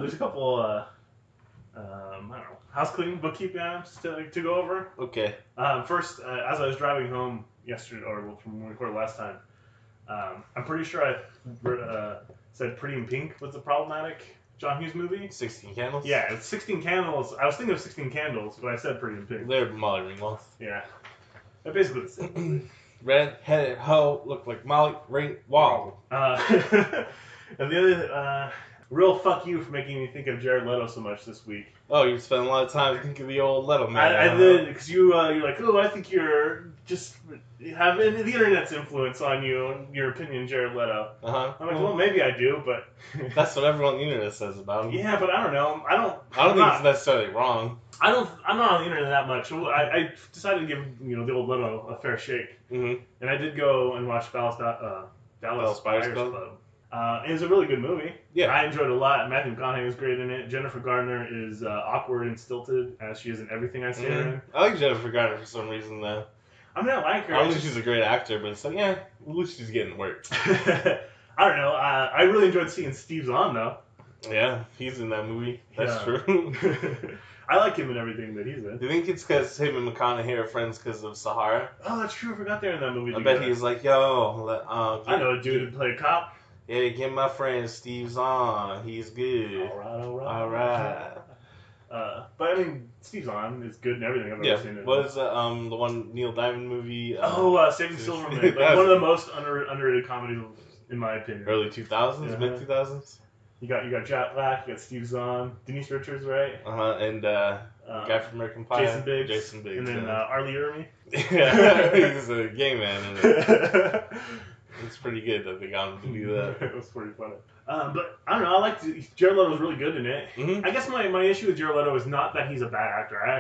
There's a couple, I don't know, house cleaning, bookkeeping items to go over. Okay. First, as I was driving home yesterday, or from when we recorded last time, I'm pretty sure I said Pretty in Pink was the problematic John Hughes movie. 16 Candles? Yeah, it's 16 Candles. I was thinking of 16 Candles, but I said Pretty in Pink. They're Molly Ringwald. Yeah. They're basically the same. Red-headed hoe look like Molly Ringwald. And the other, real fuck you for making me think of Jared Leto so much this week. Oh, you spent a lot of time thinking of the old Leto man. I did, because you're like, oh, I think you're just having the internet's influence on you and your opinion, Jared Leto. Uh-huh. I'm like, well, maybe I do, but... That's what everyone on the internet says about him. Yeah, but I don't know. I don't think it's necessarily wrong. I'm not on the internet that much. I decided to give the old Leto a fair shake. Mm-hmm. And I did go and watch Dallas Buyers Club. It was a really good movie. Yeah. I enjoyed it a lot. Matthew McConaughey was great in it. Jennifer Garner is awkward and stilted, as she is in everything I see her in. I like Jennifer Garner for some reason, though. I mean, I like her. I don't think she's a great actor, but it's like, yeah, at least she's getting work. I don't know. I really enjoyed seeing Steve Zahn, though. Yeah, he's in that movie. That's true. I like him in everything that he's in. Do you think it's because him and McConaughey are friends because of Sahara? Oh, that's true. I forgot they're in that movie I bet he was like, yo, I know a dude who played a cop. Yeah, get my friend Steve Zahn. He's good. All right. But I mean, Steve Zahn is good in everything I've ever seen. What is the one Neil Diamond movie? Saving Silverman. Like, one of the most underrated comedies, in my opinion. Early 2000s, mid 2000s. You got Jack Black, you got Steve Zahn, Denise Richards, right? And guy from American Pie, Jason Biggs, and then R. Lee Ermey. Yeah, he's a gay man in it. It's pretty good that they got him to do that. It was pretty funny. But I don't know. Jared Leto was really good in it. Mm-hmm. I guess my issue with Jared Leto is not that he's a bad actor. I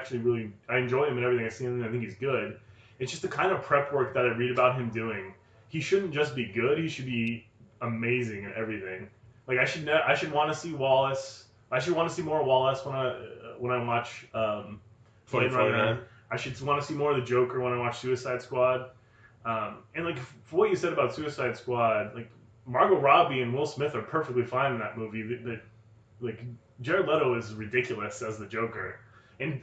enjoy him and everything I've seen him. I think he's good. It's just the kind of prep work that I read about him doing. He shouldn't just be good. He should be amazing at everything. Like I should want to see Wallace. I should want to see more Wallace when I watch Blade Runner. I should want to see more of the Joker when I watch Suicide Squad. And like for what you said about Suicide Squad, like Margot Robbie and Will Smith are perfectly fine in that movie. Like Jared Leto is ridiculous as the Joker, and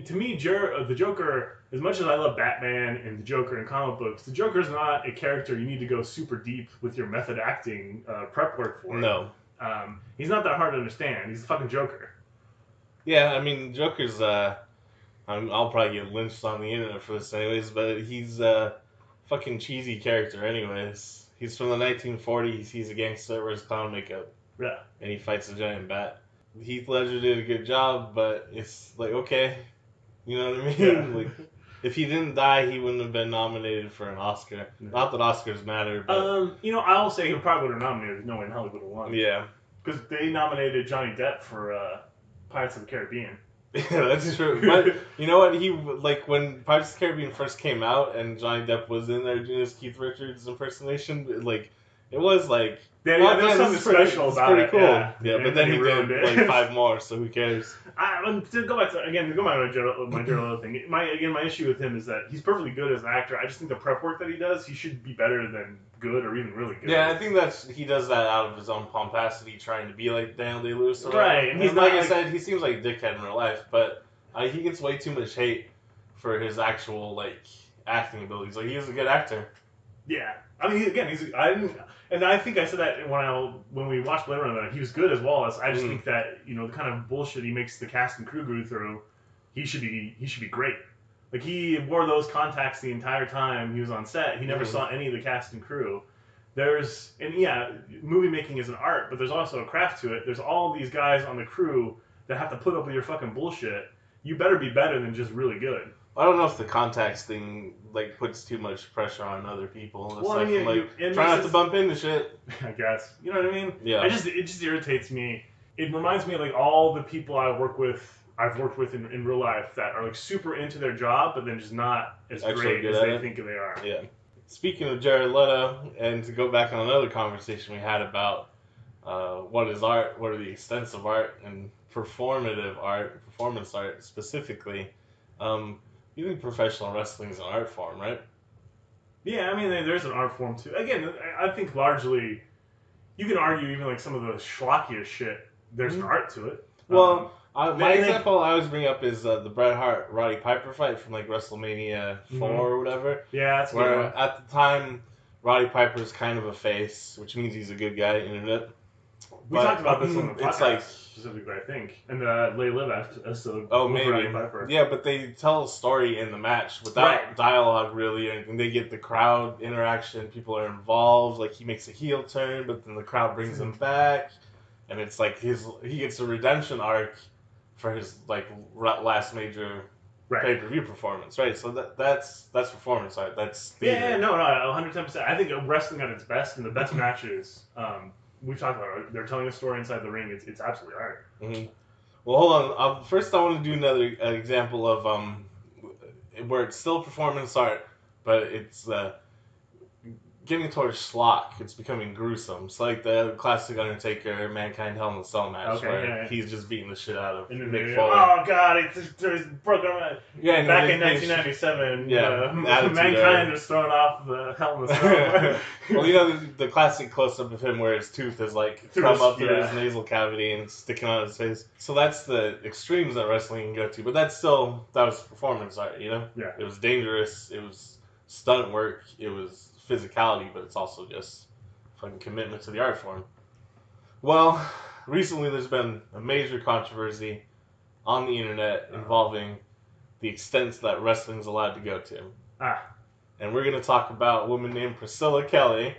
to me, the Joker, as much as I love Batman and the Joker in comic books, the Joker is not a character you need to go super deep with your method acting prep work for. No. He's not that hard to understand. He's the fucking Joker. Yeah, I mean, Joker's, I'll probably get lynched on the internet for this anyways, but he's a fucking cheesy character anyways. He's from the 1940s. He's a gangster, wears clown makeup. Yeah. And he fights a giant bat. Heath Ledger did a good job, but it's like, okay. You know what I mean? Yeah. Like, if he didn't die, he wouldn't have been nominated for an Oscar. No. Not that Oscars matter, but... I'll say he probably would have nominated. No way in hell he would have won. Yeah. Because they nominated Johnny Depp for Pirates of the Caribbean. Yeah, that's true. But you know what? When Pirates of the Caribbean first came out and Johnny Depp was in there doing his Keith Richards impersonation, it was like... There was something special about it. Cool. Yeah, but then he did 5 more, so who cares? To go back to my Jared Leto thing. My issue with him is that he's perfectly good as an actor. I just think the prep work that he does, he should be better than good or even really good. Yeah, I think he does that out of his own pomposity, trying to be like Daniel Day-Lewis. Right, and he's like I said, he seems like a dickhead in real life, but he gets way too much hate for his actual acting abilities. Like, he's a good actor. Yeah, I mean, I think I said that when we watched Blade Runner, he was good as Wallace. I just think that the kind of bullshit he makes the cast and crew go through, he should be great. Like, he wore those contacts the entire time he was on set. He never saw any of the cast and crew. Movie making is an art, but there's also a craft to it. There's all these guys on the crew that have to put up with your fucking bullshit. You better be better than just really good. I don't know if the contacts thing puts too much pressure on other people. Try not to bump into shit. I guess, you know what I mean? Yeah. It just irritates me. It reminds me of all the people I've worked with in real life that are super into their job, but then just not as great as they think they are. Yeah. Speaking of Jared Leto, and to go back on another conversation we had about what is art, what are the extents of art, and performance art specifically. You think professional wrestling is an art form, right? Yeah, I mean, there's an art form too. Again, I think largely, you can argue even some of the schlockiest shit there's an art to it. Well, my they- example I always bring up is the Bret Hart Roddy Piper fight from like WrestleMania 4 or whatever. Yeah, that's a good Where one. at the time, Roddy Piper's kind of a face, which means he's a good guy, internet. We talked about this on the podcast it's like, specifically, I think, in the Lay Live episode. oh, with maybe. Roddy Piper. Yeah, but they tell a story in the match without dialogue, really, and they get the crowd interaction. People are involved. Like, he makes a heel turn, but then the crowd brings him back. And it's like he gets a redemption arc for his, like, last major pay-per-view performance, right? So that's performance art. That's theater. Yeah, no, 110%. I think wrestling at its best and the best matches, we've talked about it. They're telling a story inside the ring. It's absolutely art. Mm-hmm. Well, hold on. First, I want to do another example of where it's still performance art, but it's getting towards schlock. It's becoming gruesome. It's like the classic Undertaker Mankind Hell in a Cell match where he's just beating the shit out of Mick Foley. Oh god, it's broken. Yeah, back in 1997, Mankind was thrown off the Hell in a Cell. Well, you know the classic close up of him where his tooth is like come up through his nasal cavity and sticking on his face. So that's the extremes that wrestling can go to. But that was performance art, you know? Yeah. It was dangerous. It was stunt work. It was physicality, but it's also just fucking commitment to the art form. Well, recently there's been a major controversy on the internet involving the extents that wrestling's allowed to go to. And we're going to talk about a woman named Priscilla Kelly,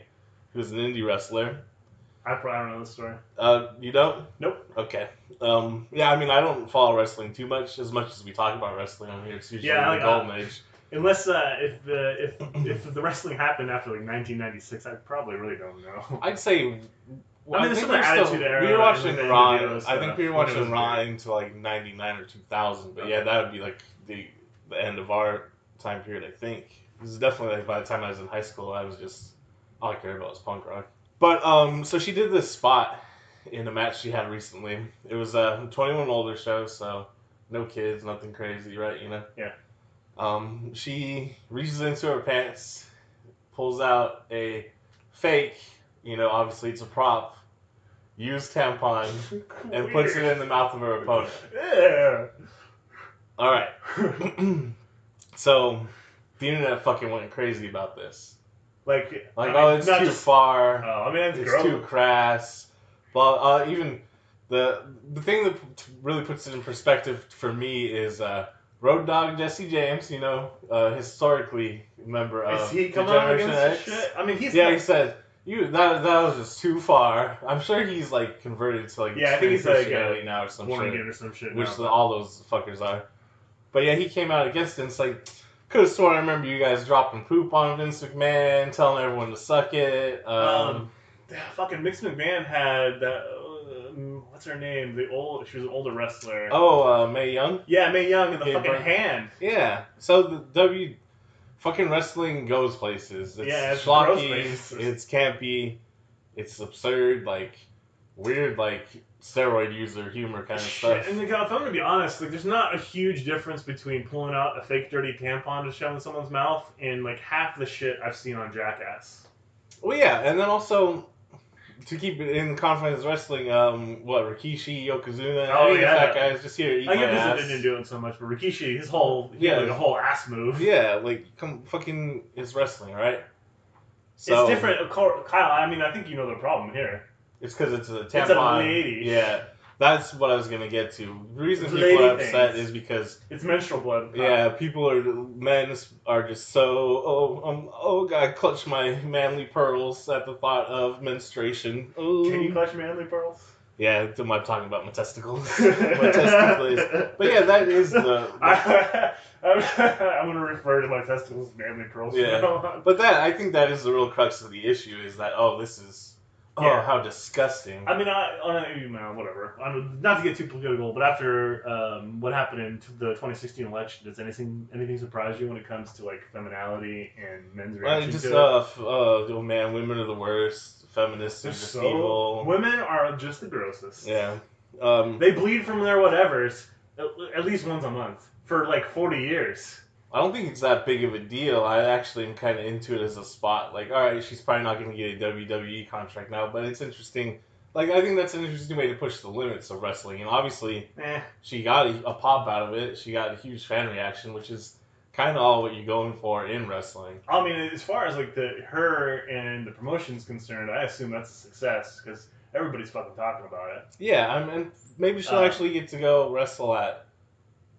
who's an indie wrestler. I probably don't know the story. You don't? Nope. Okay. Yeah, I mean, I don't follow wrestling too much as we talk about wrestling on here. It's usually the golden age. Unless if the wrestling happened after like 1996, I probably really don't know. I'd say. Well, I mean, there's some Attitude Era. We were watching Raw. Videos, I think we were watching Raw into like 99 or 2000. But yeah, that would be like the end of our time period. I think this is definitely like by the time I was in high school, I was just all I cared about was punk rock. But so she did this spot in a match she had recently. It was a 21 older show, so no kids, nothing crazy, right? You know. Yeah. She reaches into her pants, pulls out a fake, obviously it's a prop, used tampon, and puts it in the mouth of her opponent. Yeah. Alright. So, the internet fucking went crazy about this. It's too far. Oh, I mean, it's too crass. Well, even the thing that really puts it in perspective for me is, Road Dogg Jesse James, historically member of the Generation X. Shit? I mean, he said that was just too far. I'm sure he's like converted to like I think he's like now or some shit. Or some shit. Which all those fuckers are. But yeah, he came out against it. And it's like could have sworn I remember you guys dropping poop on Vince McMahon, telling everyone to suck it. Fucking Vince McMahon had what's her name? She was an older wrestler. Oh, Mae Young? Yeah, Mae Young in the fucking hand. Yeah. So the fucking wrestling goes places. It's schlocky, it's campy, it's absurd, like weird, like steroid user humor kind of stuff. And if I'm gonna be honest, like there's not a huge difference between pulling out a fake dirty tampon to shove in someone's mouth and like half the shit I've seen on Jackass. Well, yeah, and then also to keep it in the confines of wrestling, Rikishi, Yokozuna, that guy's just here eating my ass. Yokozuna didn't do it so much, but Rikishi, his whole ass move. Yeah, fucking is wrestling, right? So, it's different, Kyle. I mean, I think you know the problem here. It's because it's a tampon. It's out of the 80s. Yeah, that's what I was gonna get to. The reason people are upset is because it's menstrual blood. Yeah, men are just so God, clutch my manly pearls at the thought of menstruation. Oh. Can you clutch manly pearls? Yeah, I'm talking about my testicles. My testicles. But yeah, that is the. I'm gonna refer to my testicles as manly pearls. Yeah, but I think that is the real crux of the issue. Is that this is. Oh, how disgusting. I mean, whatever. Not to get too political, but after what happened in the 2016 election, does anything surprise you when it comes to like femininity and men's reaction to it? Women are the worst. Feminists are just evil. Women are just the grossest. Yeah. They bleed from their whatevers at least once a month for like 40 years. I don't think it's that big of a deal. I actually am kind of into it as a spot. Like, all right, she's probably not going to get a WWE contract now, but it's interesting Like, I think that's an interesting way to push the limits of wrestling. And obviously, she got a pop out of it. She got a huge fan reaction, which is kind of all what you're going for in wrestling. I mean, as far as like her and the promotion's concerned, I assume that's a success because everybody's fucking talking about it. Yeah, I mean, maybe she'll actually get to go wrestle at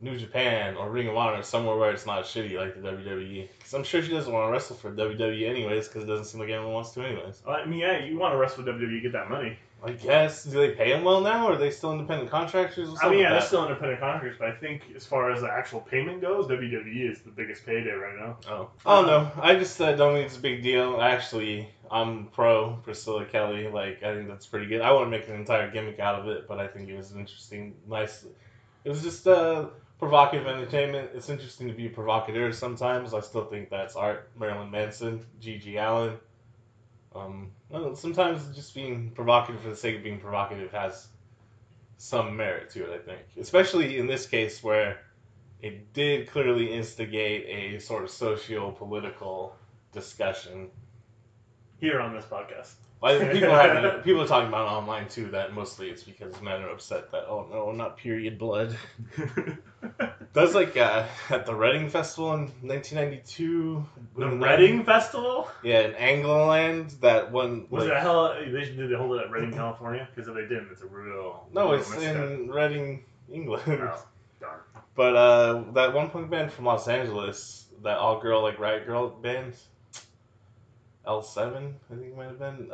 New Japan or Ring of Honor, somewhere where it's not shitty like the WWE. Because I'm sure she doesn't want to wrestle for WWE anyways, because it doesn't seem like anyone wants to anyways. I mean, yeah, you want to wrestle for WWE, get that money. I guess. Do they pay them well now, or are they still independent contractors? I mean, yeah, they're still independent contractors, but I think as far as the actual payment goes, WWE is the biggest payday right now. Oh. I don't know. I just don't think it's a big deal. Actually, I'm pro Priscilla Kelly. Like, I think that's pretty good. I wouldn't make an entire gimmick out of it, but I think it was an interesting, nice... It was just provocative entertainment. It's interesting to be a provocateur sometimes. I still think that's art. Marilyn Manson, Gigi Allen. Sometimes just being provocative for the sake of being provocative has some merit to it, I think. Especially in this case where it did clearly instigate a sort of socio-political discussion. Here on this podcast. I think people are talking about it online too, that mostly it's because men are upset that, oh no, not period blood. That's like at the Reading Festival in 1992. The Reading Festival? Yeah, in Angloland, that one. Was it hell? Did they hold it at Reading, California? Because if they didn't, it's a real. No, real it's misstep. in Reading, England. Oh, darn. But that one punk band from Los Angeles, that all girl like riot girl band, L7, I think it might have been.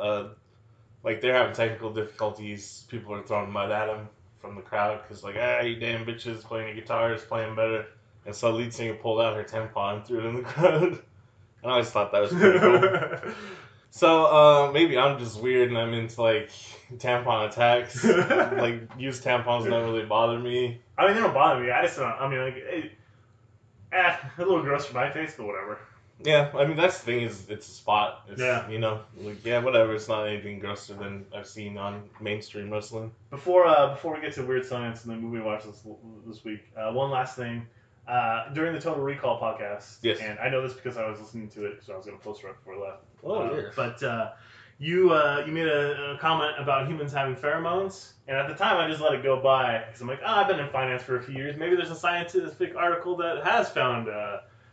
Like they're having technical difficulties. People are throwing mud at them from the crowd because like, you damn bitches playing the guitars, playing better. And so the lead singer pulled out her tampon and threw it in the crowd. And I always thought that was pretty cool. So maybe I'm just weird and I'm into like tampon attacks. Like used tampons don't really bother me. I mean, they don't bother me. I just don't. I mean, like, a little gross for my taste, but whatever. Yeah, I mean that's the thing is it's a spot. It's, yeah. You know, like whatever. It's not anything grosser than I've seen on mainstream wrestling. Before we get to Weird Science and the movie we watched this week, one last thing. During the Total Recall podcast, yes. And I know this because I was listening to it, so I was going to post right before I left. Oh, yes. But you made a comment about humans having pheromones, and at the time I just let it go by because I'm like, I've been in finance for a few years. Maybe there's a scientific article that has found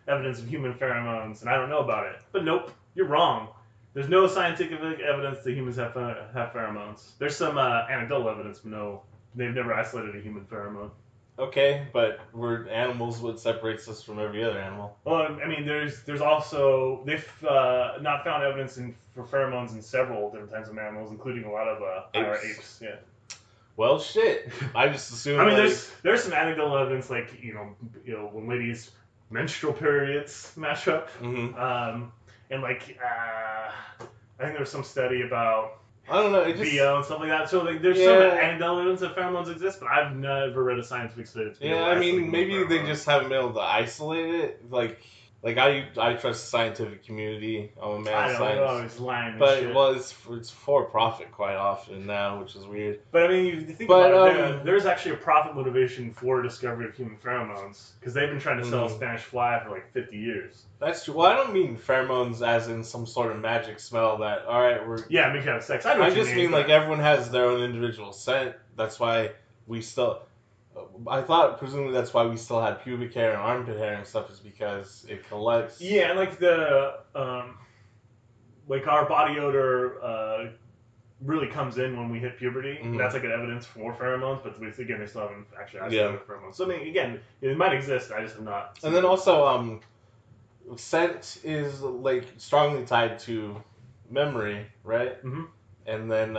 evidence of human pheromones, and I don't know about it. But nope, you're wrong. There's no scientific evidence that humans have pheromones. There's some anecdotal evidence, but no, they've never isolated a human pheromone. Okay, but we're animals. What separates us from every other animal? Well, I mean, there's also they've not found evidence for pheromones in several different types of mammals, including a lot of apes. Yeah. Well, shit. I just assumed. I mean, there's some anecdotal evidence, like you know when ladies' menstrual periods match up, and like I think there was some study about. I don't know. It just, BO and stuff like that. So like, there's some anecdotal evidence that pheromones exist, but I've never read a scientific study. I mean, maybe they just haven't been able to isolate it. Like I trust the scientific community. I'm a man of science. It's lying and but shit. well, it's for profit quite often now, which is weird. But I mean, you think about it, there's actually a profit motivation for discovery of human pheromones because they've been trying to sell Spanish fly for like 50 years. That's true. Well, I don't mean pheromones as in some sort of magic smell that, all right, we're... Yeah, we can have sex. I just mean like everyone has their own individual scent. That's why we still... I thought, presumably, that's why we still had pubic hair and armpit hair and stuff is because it collects... Yeah, and like like our body odor really comes in when we hit puberty. Mm-hmm. That's like an evidence for pheromones, but again, they still haven't actually isolated pheromones. So I mean, again, it might exist. I just have not. And then also, scent is like strongly tied to memory, right? Mm-hmm. And then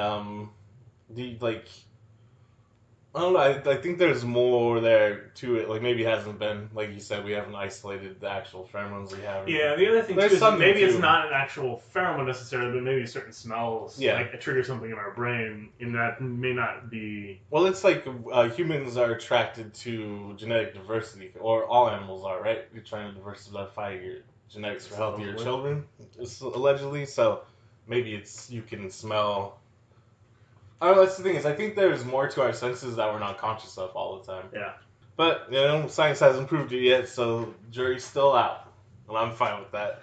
I don't know. I think there's more there to it. Like maybe it hasn't been like you said. We haven't isolated the actual pheromones we have. Yeah. The other thing too is maybe it's not an actual pheromone necessarily, but maybe certain smells like trigger something in our brain, and that may not be. Well, it's like humans are attracted to genetic diversity, or all animals are, right? You're trying to diversify your genetics for healthier children, allegedly. So maybe you can smell. I don't know, that's the thing is, I think there's more to our senses that we're not conscious of all the time. Yeah. But, science hasn't proved it yet, so jury's still out. and I'm fine with that.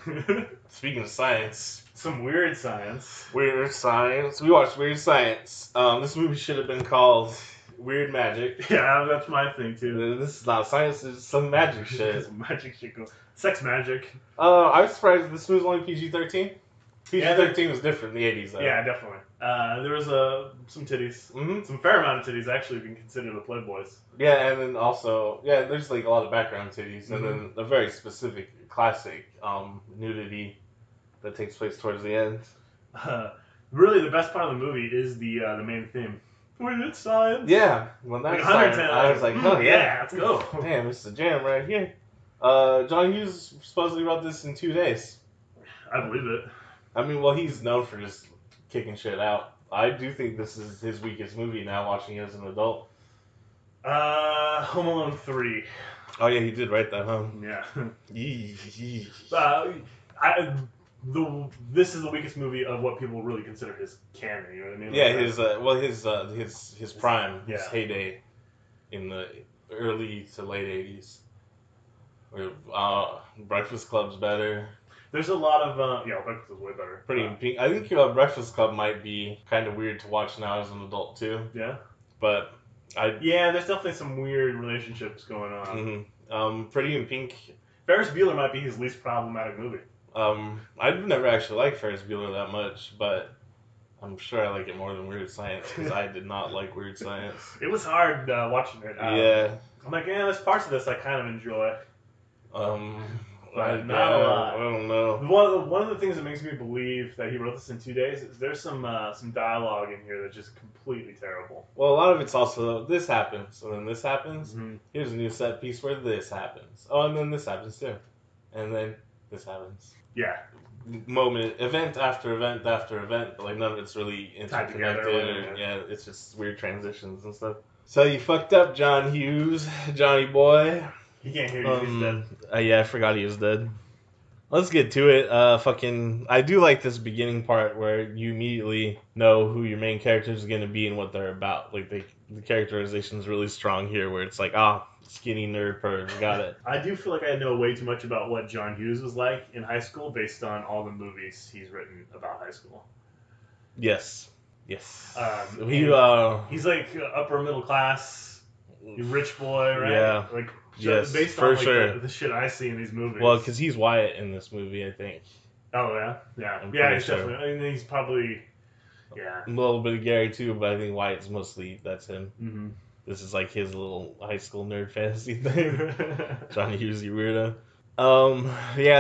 Speaking of science, Some weird science. Weird Science. We watched Weird Science. This movie should have been called Weird Magic. Yeah, that's my thing too. This is not science. It's some magic shit. Some magic shit going. Sex magic. I was surprised this movie was only PG-13. PG-13 was different in the 80s, though. Yeah, definitely. There was some titties. Mm-hmm. Some fair amount of titties, actually, if you can consider the Playboys. Yeah, and then also, there's like a lot of background titties, and then a very specific, classic nudity that takes place towards the end. Really, the best part of the movie is the main theme. Weird science. Yeah, when that started, I was like, oh yeah, let's go. Damn, it's a jam right here. John Hughes supposedly wrote this in 2 days. I believe it. I mean, well, he's known for just kicking shit out. I do think this is his weakest movie now, watching it as an adult. Home Alone 3. Oh yeah, he did write that, huh? Yeah. Yee. This is the weakest movie of what people really consider his canon. You know what I mean? Yeah, his prime, his Yeah. heyday, in the early to late 80s. Where Breakfast Club's better. There's a lot of Breakfast is way better. Pretty pink. I think Breakfast Club might be kind of weird to watch now as an adult too. Yeah. But there's definitely some weird relationships going on. Pretty in Pink. Ferris Bueller might be his least problematic movie. I've never actually liked Ferris Bueller that much, but I'm sure I like it more than Weird Science because I did not like Weird Science. It was hard watching it. Yeah. I'm like, there's parts of this I kind of enjoy. But not a lot. I don't know. One of the things that makes me believe that he wrote this in 2 days is there's some dialogue in here that's just completely terrible. Well, a lot of it's also this happens, and then this happens. Mm-hmm. Here's a new set piece where this happens. Oh, and then this happens too, and then this happens. Yeah. Event after event after event, but like none of it's really interconnected. Together, It's just weird transitions and stuff. So you fucked up, John Hughes, Johnny boy. He can't hear you. He's dead. Yeah, I forgot he was dead. Let's get to it. I do like this beginning part where you immediately know who your main character is going to be and what they're about. Like the characterization is really strong here, where it's like, skinny nerd perv, got it. I do feel like I know way too much about what John Hughes was like in high school based on all the movies he's written about high school. Yes. He's like upper middle class, rich boy, right? Yeah. Like yes, based for on sure. The shit I see in these movies. Well, because he's Wyatt in this movie, I think. Oh yeah. I'm He's sure. definitely. I mean, he's probably. Yeah. A little bit of Gary too, but I think Wyatt's mostly that's him. Mm-hmm. This is like his little high school nerd fantasy thing. Johnny Hughes, you weirdo.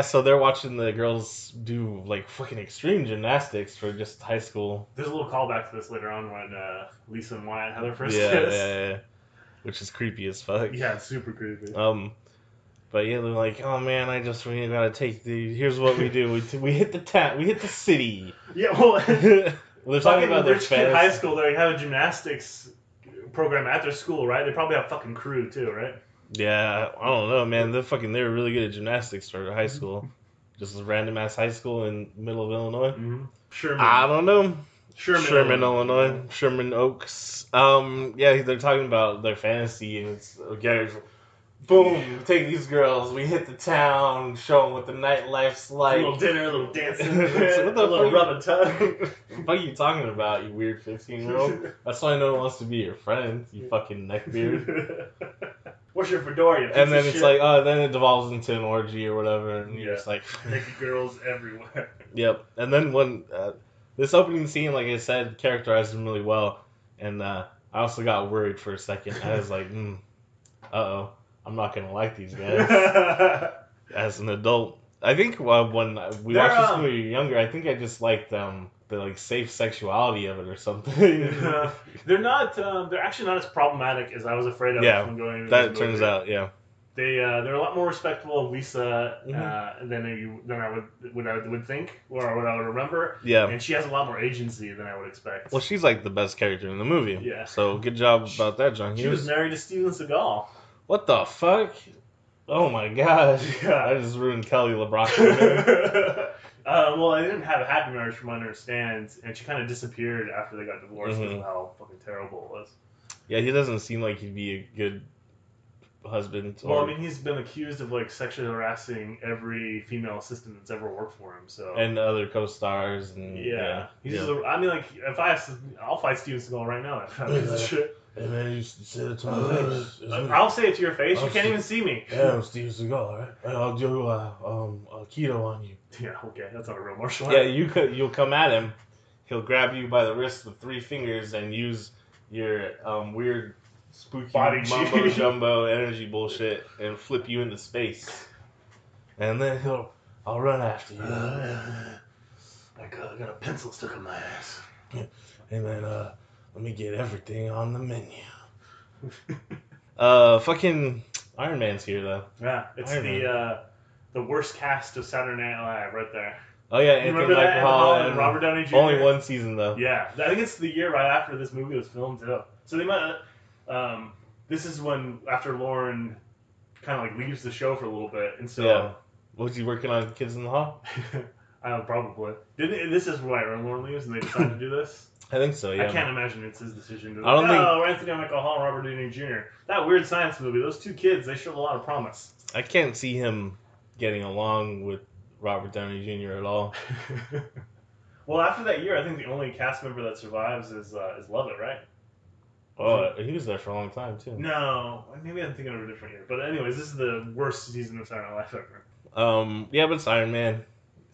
So they're watching the girls do like fucking extreme gymnastics for just high school. There's a little callback to this later on when Lisa and Wyatt have their first kiss. kiss. Yeah. Which is creepy as fuck. Yeah, it's super creepy. But yeah, they're like, oh man, we gotta take here's what we do. We hit the town, we hit the city. Yeah, well, they're talking about their rich kid high school. They have a gymnastics program at their school, right? They probably have fucking crew too, right? Yeah, I don't know, man. They're really good at gymnastics for high school. Just a random ass high school in the middle of Illinois. Mm-hmm. Sherman. I don't know. Sherman, Illinois. Sherman Oaks. They're talking about their fantasy, and it's Gary's. Boom! Take these girls. We hit the town. Show them what the nightlife's like. A little dinner, a little dancing, What the a little fuck? rub and tug. What the fuck are you talking about, you weird 15-year-old? That's why no one wants to be your friend, you fucking neckbeard. What's your fedora? You And then piece it's of shit? like, then it devolves into an orgy or whatever, and you're just like... naked girls everywhere. Yep. And then when... this opening scene, like I said, characterized him really well, and I also got worried for a second. I was like, uh-oh. I'm not gonna like these guys as an adult. I think when we watched this when we were younger, I think I just liked the like safe sexuality of it or something. They're not. They're actually not as problematic as I was afraid of. Yeah, when going into that this turns movie. out. Yeah, they're a lot more respectful of Lisa than I would think or what I would remember. Yeah, and she has a lot more agency than I would expect. Well, she's like the best character in the movie. Yeah. So good job about that, John Hughes. She was married to Steven Seagal. What the fuck? Oh my gosh. Yeah. I just ruined Kelly LeBron. Well, I didn't have a happy marriage from what I understand, and she kind of disappeared after they got divorced because of how fucking terrible it was. Yeah, he doesn't seem like he'd be a good husband. Well, I mean, he's been accused of like sexually harassing every female assistant that's ever worked for him. So and other co-stars and he's just I mean, like if I'll fight Steven Seagal right now. That piece of shit. Hey man, you said it to my face. I'll say it to your face. You can't even see me. Yeah, I'm Steven Seagal, right? I'll do keto on you. Yeah, okay, that's not a real martial art. Yeah, you'll come at him. He'll grab you by the wrist with 3 fingers and use your weird, spooky Body mumbo jumbo energy bullshit and flip you into space. And then I'll run after you. I got a pencil stuck in my ass. Hey man, let me get everything on the menu. Fucking Iron Man's here though. Yeah, it's the worst cast of Saturday Night Live right there. Oh yeah, You Anthony remember that? Michael And Robert Downey Jr. Only 1 season though. Yeah, I think it's the year right after this movie was filmed too. So they might. This is when after Lauren kind of like leaves the show for a little bit, and so yeah. Was he working on Kids in the Hall? Probably. This is why Lauren leaves, and they decided to do this. I think so. Yeah. I can't imagine it's his decision. To I don't think. Oh, Anthony Michael Hall and Robert Downey Jr. That Weird Science movie. Those 2 kids, they showed a lot of promise. I can't see him getting along with Robert Downey Jr. at all. Well, after that year, I think the only cast member that survives is Lovett, right? Oh, he was there for a long time too. No, maybe I'm thinking of a different year. But anyways, this is the worst season of Saturday Night Live ever. Yeah, but it's Iron Man.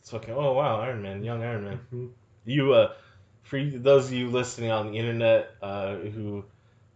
It's fucking. Oh wow, Iron Man, young Iron Man. Mm-hmm. You, for those of you listening on the internet, who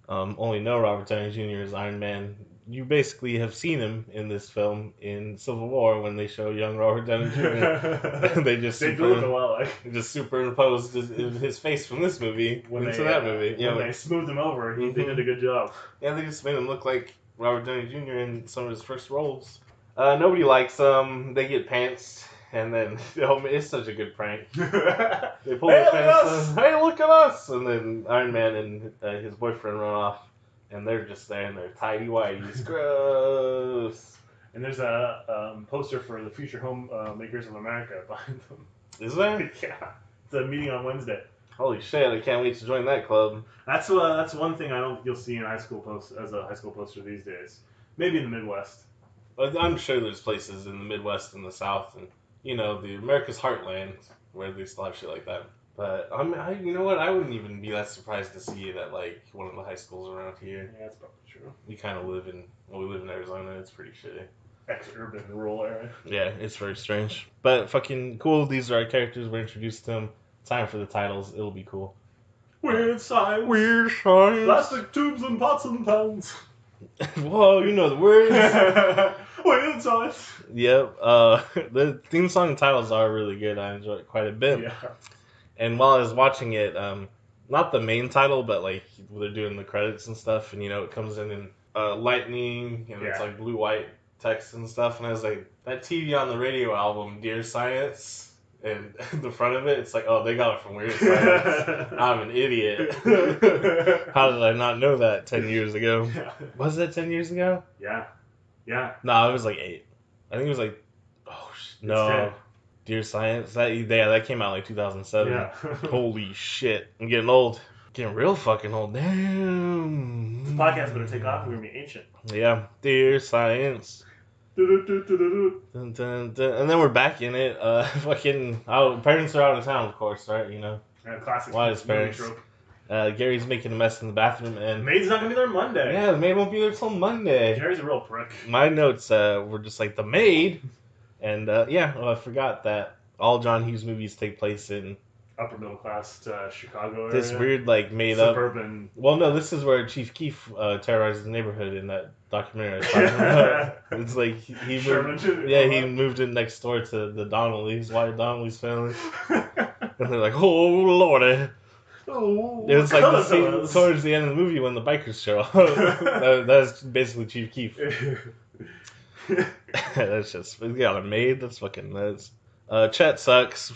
only know Robert Downey Jr. as Iron Man, you basically have seen him in this film in Civil War when they show young Robert Downey Jr. They do look a lot like. Just superimposed his face from this movie into that movie. Yeah, when they smoothed him over, they did a good job. Yeah, they just made him look like Robert Downey Jr. in some of his first roles. Nobody likes them. They get pantsed, and then it's such a good prank. They pull their pants down. Hey, look at us! And then Iron Man and his boyfriend run off. And they're just there in their tidy whities. Gross. And there's a poster for the Future Home Makers of America behind them. Is there? Yeah. It's a meeting on Wednesday. Holy shit! I can't wait to join that club. That's one thing I don't think you'll see in high school as a high school poster these days. Maybe in the Midwest. I'm sure there's places in the Midwest and the South, and the America's heartland where they still have shit like that. But you know what? I wouldn't even be that surprised to see it at like one of the high schools around here. Yeah, that's probably true. We kind of we live in Arizona. It's pretty shitty. Ex-urban rural area. Yeah, it's very strange. But fucking cool. These are our characters. We're introduced to them. Time for the titles. It'll be cool. Weird science. Weird science. Plastic tubes and pots and pans. Whoa, you know the words. Weird science. Yep. The theme song titles are really good. I enjoy it quite a bit. Yeah. And while I was watching it, not the main title, but like they're doing the credits and stuff, and it comes in lightning, and it's like blue-white text and stuff, and I was like, that TV on the radio album, Dear Science, and the front of it, it's like, oh, they got it from Weird Science. I'm an idiot. How did I not know that 10 years ago? Was that 10 years ago? Yeah. Yeah. No, it was like 8. I think it was like, no. Dear Science, that came out like 2007. Yeah. Holy shit, I'm getting old. Getting real fucking old. Damn. This podcast better take off. We're gonna be ancient. Yeah. Dear Science. Dun, dun, dun. And then we're back in it. Parents are out of town, of course, right? Yeah, classic. Why is parents? Gary's making a mess in the bathroom, and the maid's not gonna be there Monday. Yeah, the maid won't be there till Monday. Gary's a real prick. My notes were just like the maid. And I forgot that all John Hughes movies take place in upper middle class Chicago area. This weird made suburban. Up. Well, no, this is where Chief Keef terrorizes the neighborhood in that documentary I was talking about. It's like he moved in next door to the Donnellys, Wyatt Donnelly's family, and they're like, oh lordy. Oh, it's like the scene towards the end of the movie when the bikers show up. That's basically Chief Keef. That's just, we got a maid. That's fucking nuts. Chet sucks.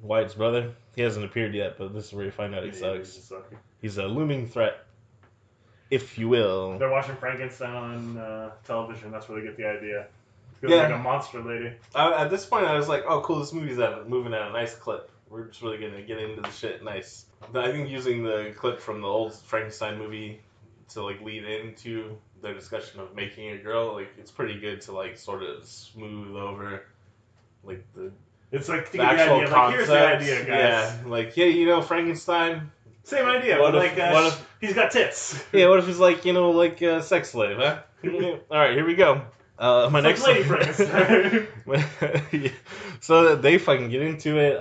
Wyatt's brother. He hasn't appeared yet, but this is where you find out he sucks. He's a looming threat, if you will. They're watching Frankenstein on television. That's where they get the idea. It's like a monster lady. At this point, I was like, oh, cool, this movie's moving at a nice clip. We're just really going to get into the shit nice. I think using the clip from the old Frankenstein movie to lead into their discussion of making a girl, like it's pretty good to like sort of smooth over like the It's like the think of the actual idea. Like concepts. here's the idea, guys. Yeah, like you know Frankenstein. Same idea. What but if- like what if- he's got tits. Yeah, what if it's like like a sex slave, huh? All right, here we go. My It's like next Lady Frankenstein. Yeah. So they fucking get into it.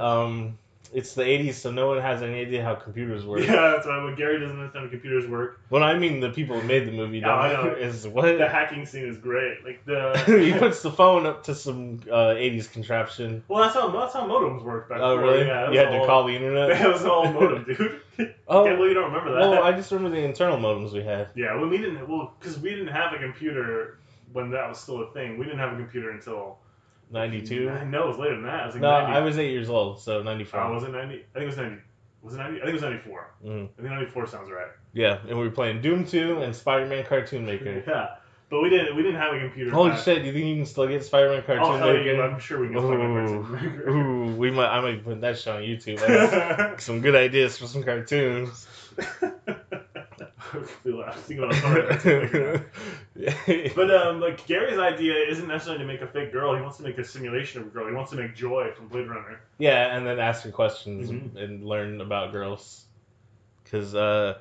It's the 80s, so no one has any idea how computers work. Yeah, that's why when Gary doesn't understand how computers work. Well, I mean the people who made the movie. Yeah, I know. Is what The hacking scene is great. Like the he puts the phone up to some 80s contraption. Well, that's how modems work back Oh, before. really? Yeah, You had to call the internet. That was an old modem, dude. Oh, Can't believe you don't remember that. well, I just remember the internal modems we had. Yeah, well, we didn't. Well, because we didn't have a computer when that was still a thing. We didn't have a computer until 92. No, it was later than that. It was like No, 90. I was 8 years old, so 94. Was it 90? I think it was 90. Was it 90? I think it was 94. Mhm. I think 94 sounds right. Yeah, and we were playing Doom 2 and Spider-Man Cartoon Maker. Yeah, but we didn't have a computer. Holy back. shit! Do you think you can still get Spider-Man Cartoon I'll tell Maker? you, I'm sure we can get Spider-Man Cartoon Maker. Ooh, I might put that shit on YouTube. I got some good ideas for some cartoons. I'm thinking about a Cartoon Maker. But like Gary's idea isn't necessarily to make a fake girl. He wants to make a simulation of a girl. He wants to make Joy from Blade Runner. Yeah, and then ask her questions Mhm. and learn about girls. Because I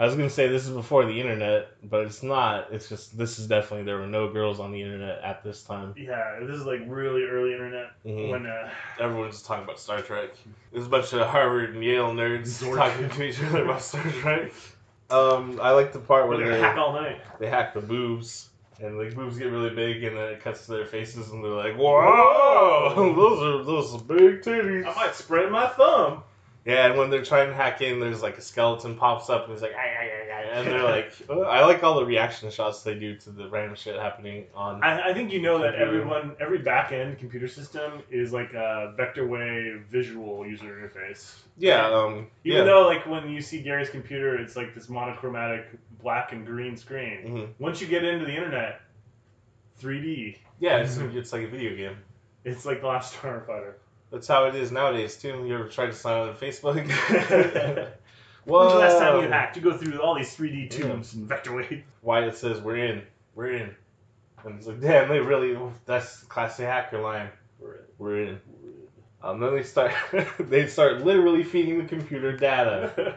was gonna say this is before the internet, but it's not. It's just this is definitely there were no girls on the internet at this time. Yeah, this is like really early internet Mhm. when Everyone's just talking about Star Trek. There's a bunch of Harvard and Yale nerds Zork. talking to each other about Star Trek. I like the part where we're gonna hack all night. they hack the boobs, and the boobs get really big, and then it cuts to their faces, and they're like, "Whoa, those are big titties." I might spread my thumb. Yeah, and when they're trying to hack in, there's like a skeleton pops up, and it's like, "Ay, ay, ay, ay," and they're like, I like all the reaction shots they do to the random shit happening on. I think you know that Computer. every back end computer system is like a vector wave visual user interface. Yeah, Even though like when you see Gary's computer, it's like this monochromatic black and green screen. Mhm. Once you get into the internet, 3D. Yeah, it's like a video game. It's like The Last Starfighter. That's how it is nowadays too. You ever tried to sign on to Facebook? When's the last time you hacked? You go through all these 3D tubes and vector wave. Wyatt says, we're in. And it's like, damn, that's the classic hacker line. We're in. Then they start literally feeding the computer data.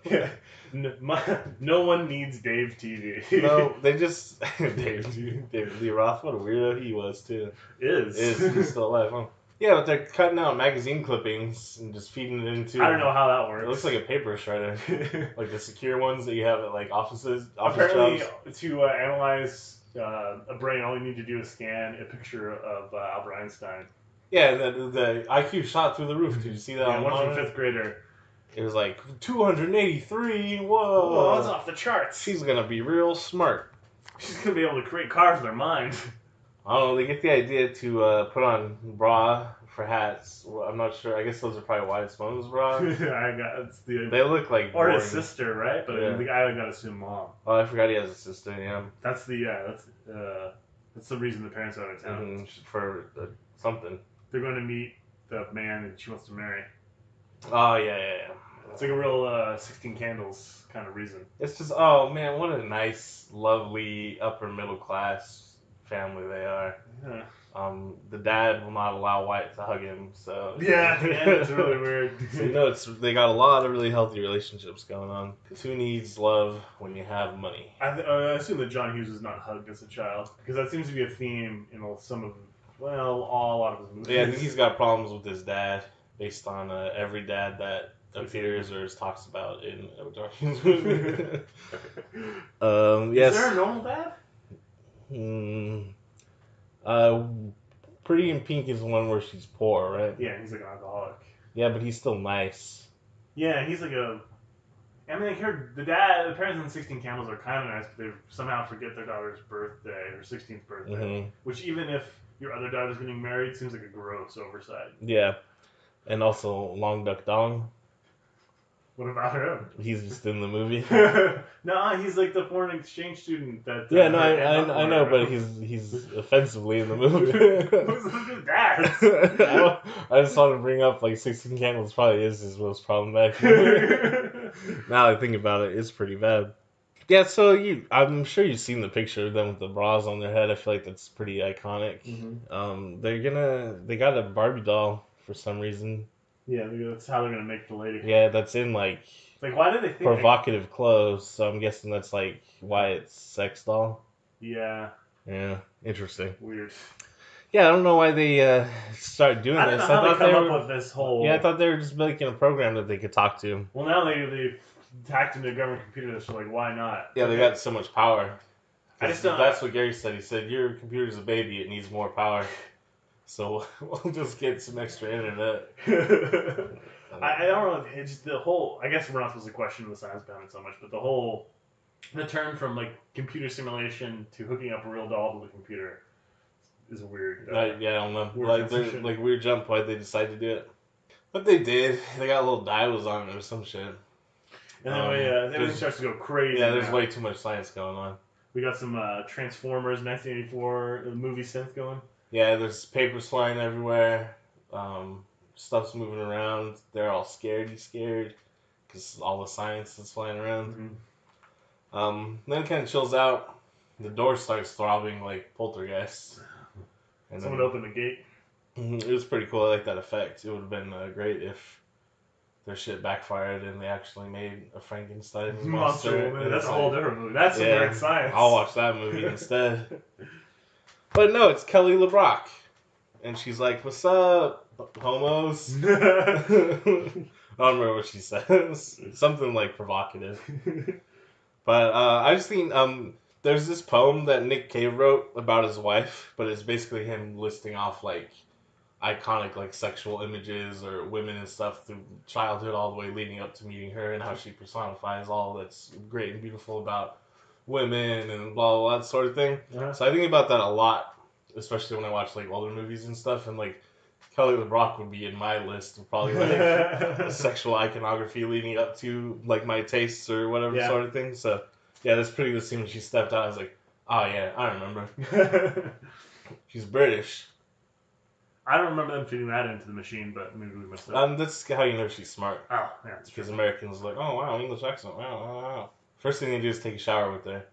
Yeah. No one needs Dave TV. No, they just, David Lee Roth, what a weirdo he was too. He's still alive, huh? Yeah, but they're cutting out magazine clippings and just feeding it into. I don't know how that works. It looks like a paper shredder. Like the secure ones that you have at like office Apparently, jobs. to analyze a brain, all you need to do is scan a picture of Albert Einstein. Yeah, the IQ shot through the roof. Did you see that? Yeah, on one from monitor? fifth grader. It was like 283. Whoa, Oh, that's off the charts. She's gonna be real smart. She's gonna be able to create cars with her mind. I don't know. They get the idea to put on bra for hats. Well, I'm not sure. I guess those are probably Wyatt's mom's bra. It's the They look like or boring. his sister, right? But Yeah. I gotta assume mom. Oh, I forgot he has a sister. Yeah. That's the reason the parents are out of town. For something. They're going to meet the man that she wants to marry. Oh yeah. It's like a real 16 Candles kind of reason. It's just, oh man, what a nice, lovely upper middle class family they are. Yeah. The dad will not allow Wyatt to hug him, so Yeah, it's really weird. So you know, they got a lot of really healthy relationships going on. Who needs love when you have money? I assume that John Hughes was not hugged as a child because that seems to be a theme in a lot of his movies. Yeah, I think he's got problems with his dad based on every dad that appears or talks about in a John Hughes movie. Yes. Is there a normal dad? Pretty in Pink is the one where she's poor, right? Yeah, he's like an alcoholic. Yeah, but he's still nice. Yeah, he's like a. I mean, I heard the parents in 16 Candles are kind of nice, but they somehow forget their daughter's birthday, her 16th birthday. Mm-hmm. Which, even if your other daughter's getting married, seems like a gross oversight. Yeah. And also Long Duck Dong. What about him? He's just in the movie. No, he's like the foreign exchange student that. Yeah, no, I know, but he's offensively in the movie. Who's his dad? I just want to bring up, like, 16 Candles probably is his most problematic movie. Now that I think about it, it's pretty bad. Yeah, so I'm sure you've seen the picture of them with the bras on their head. I feel like that's pretty iconic. They got a Barbie doll for some reason. Yeah, that's how they're gonna make the lady. Yeah, that's in like why did they think provocative clothes. So I'm guessing that's like Wyatt's sex doll. Yeah. Yeah, interesting. Weird. Yeah, I don't know why they started doing I this. don't know how they come up with this whole. Yeah, I thought they were just making a program that they could talk to. Well, now they hacked into a government computer, so like, why not? Yeah, they got so much power. I just don't. That's what Gary said. He said your computer's a baby; it needs more power. So we'll just get some extra internet. I don't know. It's just the whole. I guess we're not supposed to question the science behind it so much, but the turn from like computer simulation to hooking up a real doll to the computer is weird. Yeah, I don't know. Like weird jump. Why'd they decide to do it? But they did. They got little dials on it or some shit. And then everything starts to go crazy. Yeah, there's way too much science going on. We got some Transformers 1984 movie synth going. Yeah, there's papers flying everywhere. Stuff's moving around. They're all scared because all the science is flying around. Mm-hmm. Then it kind of chills out. The door starts throbbing like poltergeist. And someone opened the gate. It was pretty cool. I like that effect. It would have been great if their shit backfired and they actually made a Frankenstein monster. That's a whole different movie. That's some weird science. I'll watch that movie instead. But no, it's Kelly LeBrock. And she's like, "What's up, homos?" I don't remember what she says. Something like provocative. But I just think there's this poem that Nick Cave wrote about his wife, but it's basically him listing off like iconic like sexual images or women and stuff through childhood all the way leading up to meeting her and how she personifies all that's great and beautiful about women and blah blah, blah that sort of thing. Uh-huh. So I think about that a lot, especially when I watch like older movies and stuff, and like Kelly LeBrock would be in my list of probably like sexual iconography leading up to like my tastes or whatever sort of thing. So yeah, that's pretty good scene when she stepped out. I was like, oh yeah, I remember. She's British. I don't remember them feeding that into the machine, but maybe we missed it. That's how you know she's smart. Oh, yeah. Because Americans are like, oh wow, English accent, wow. First thing they do is take a shower with her.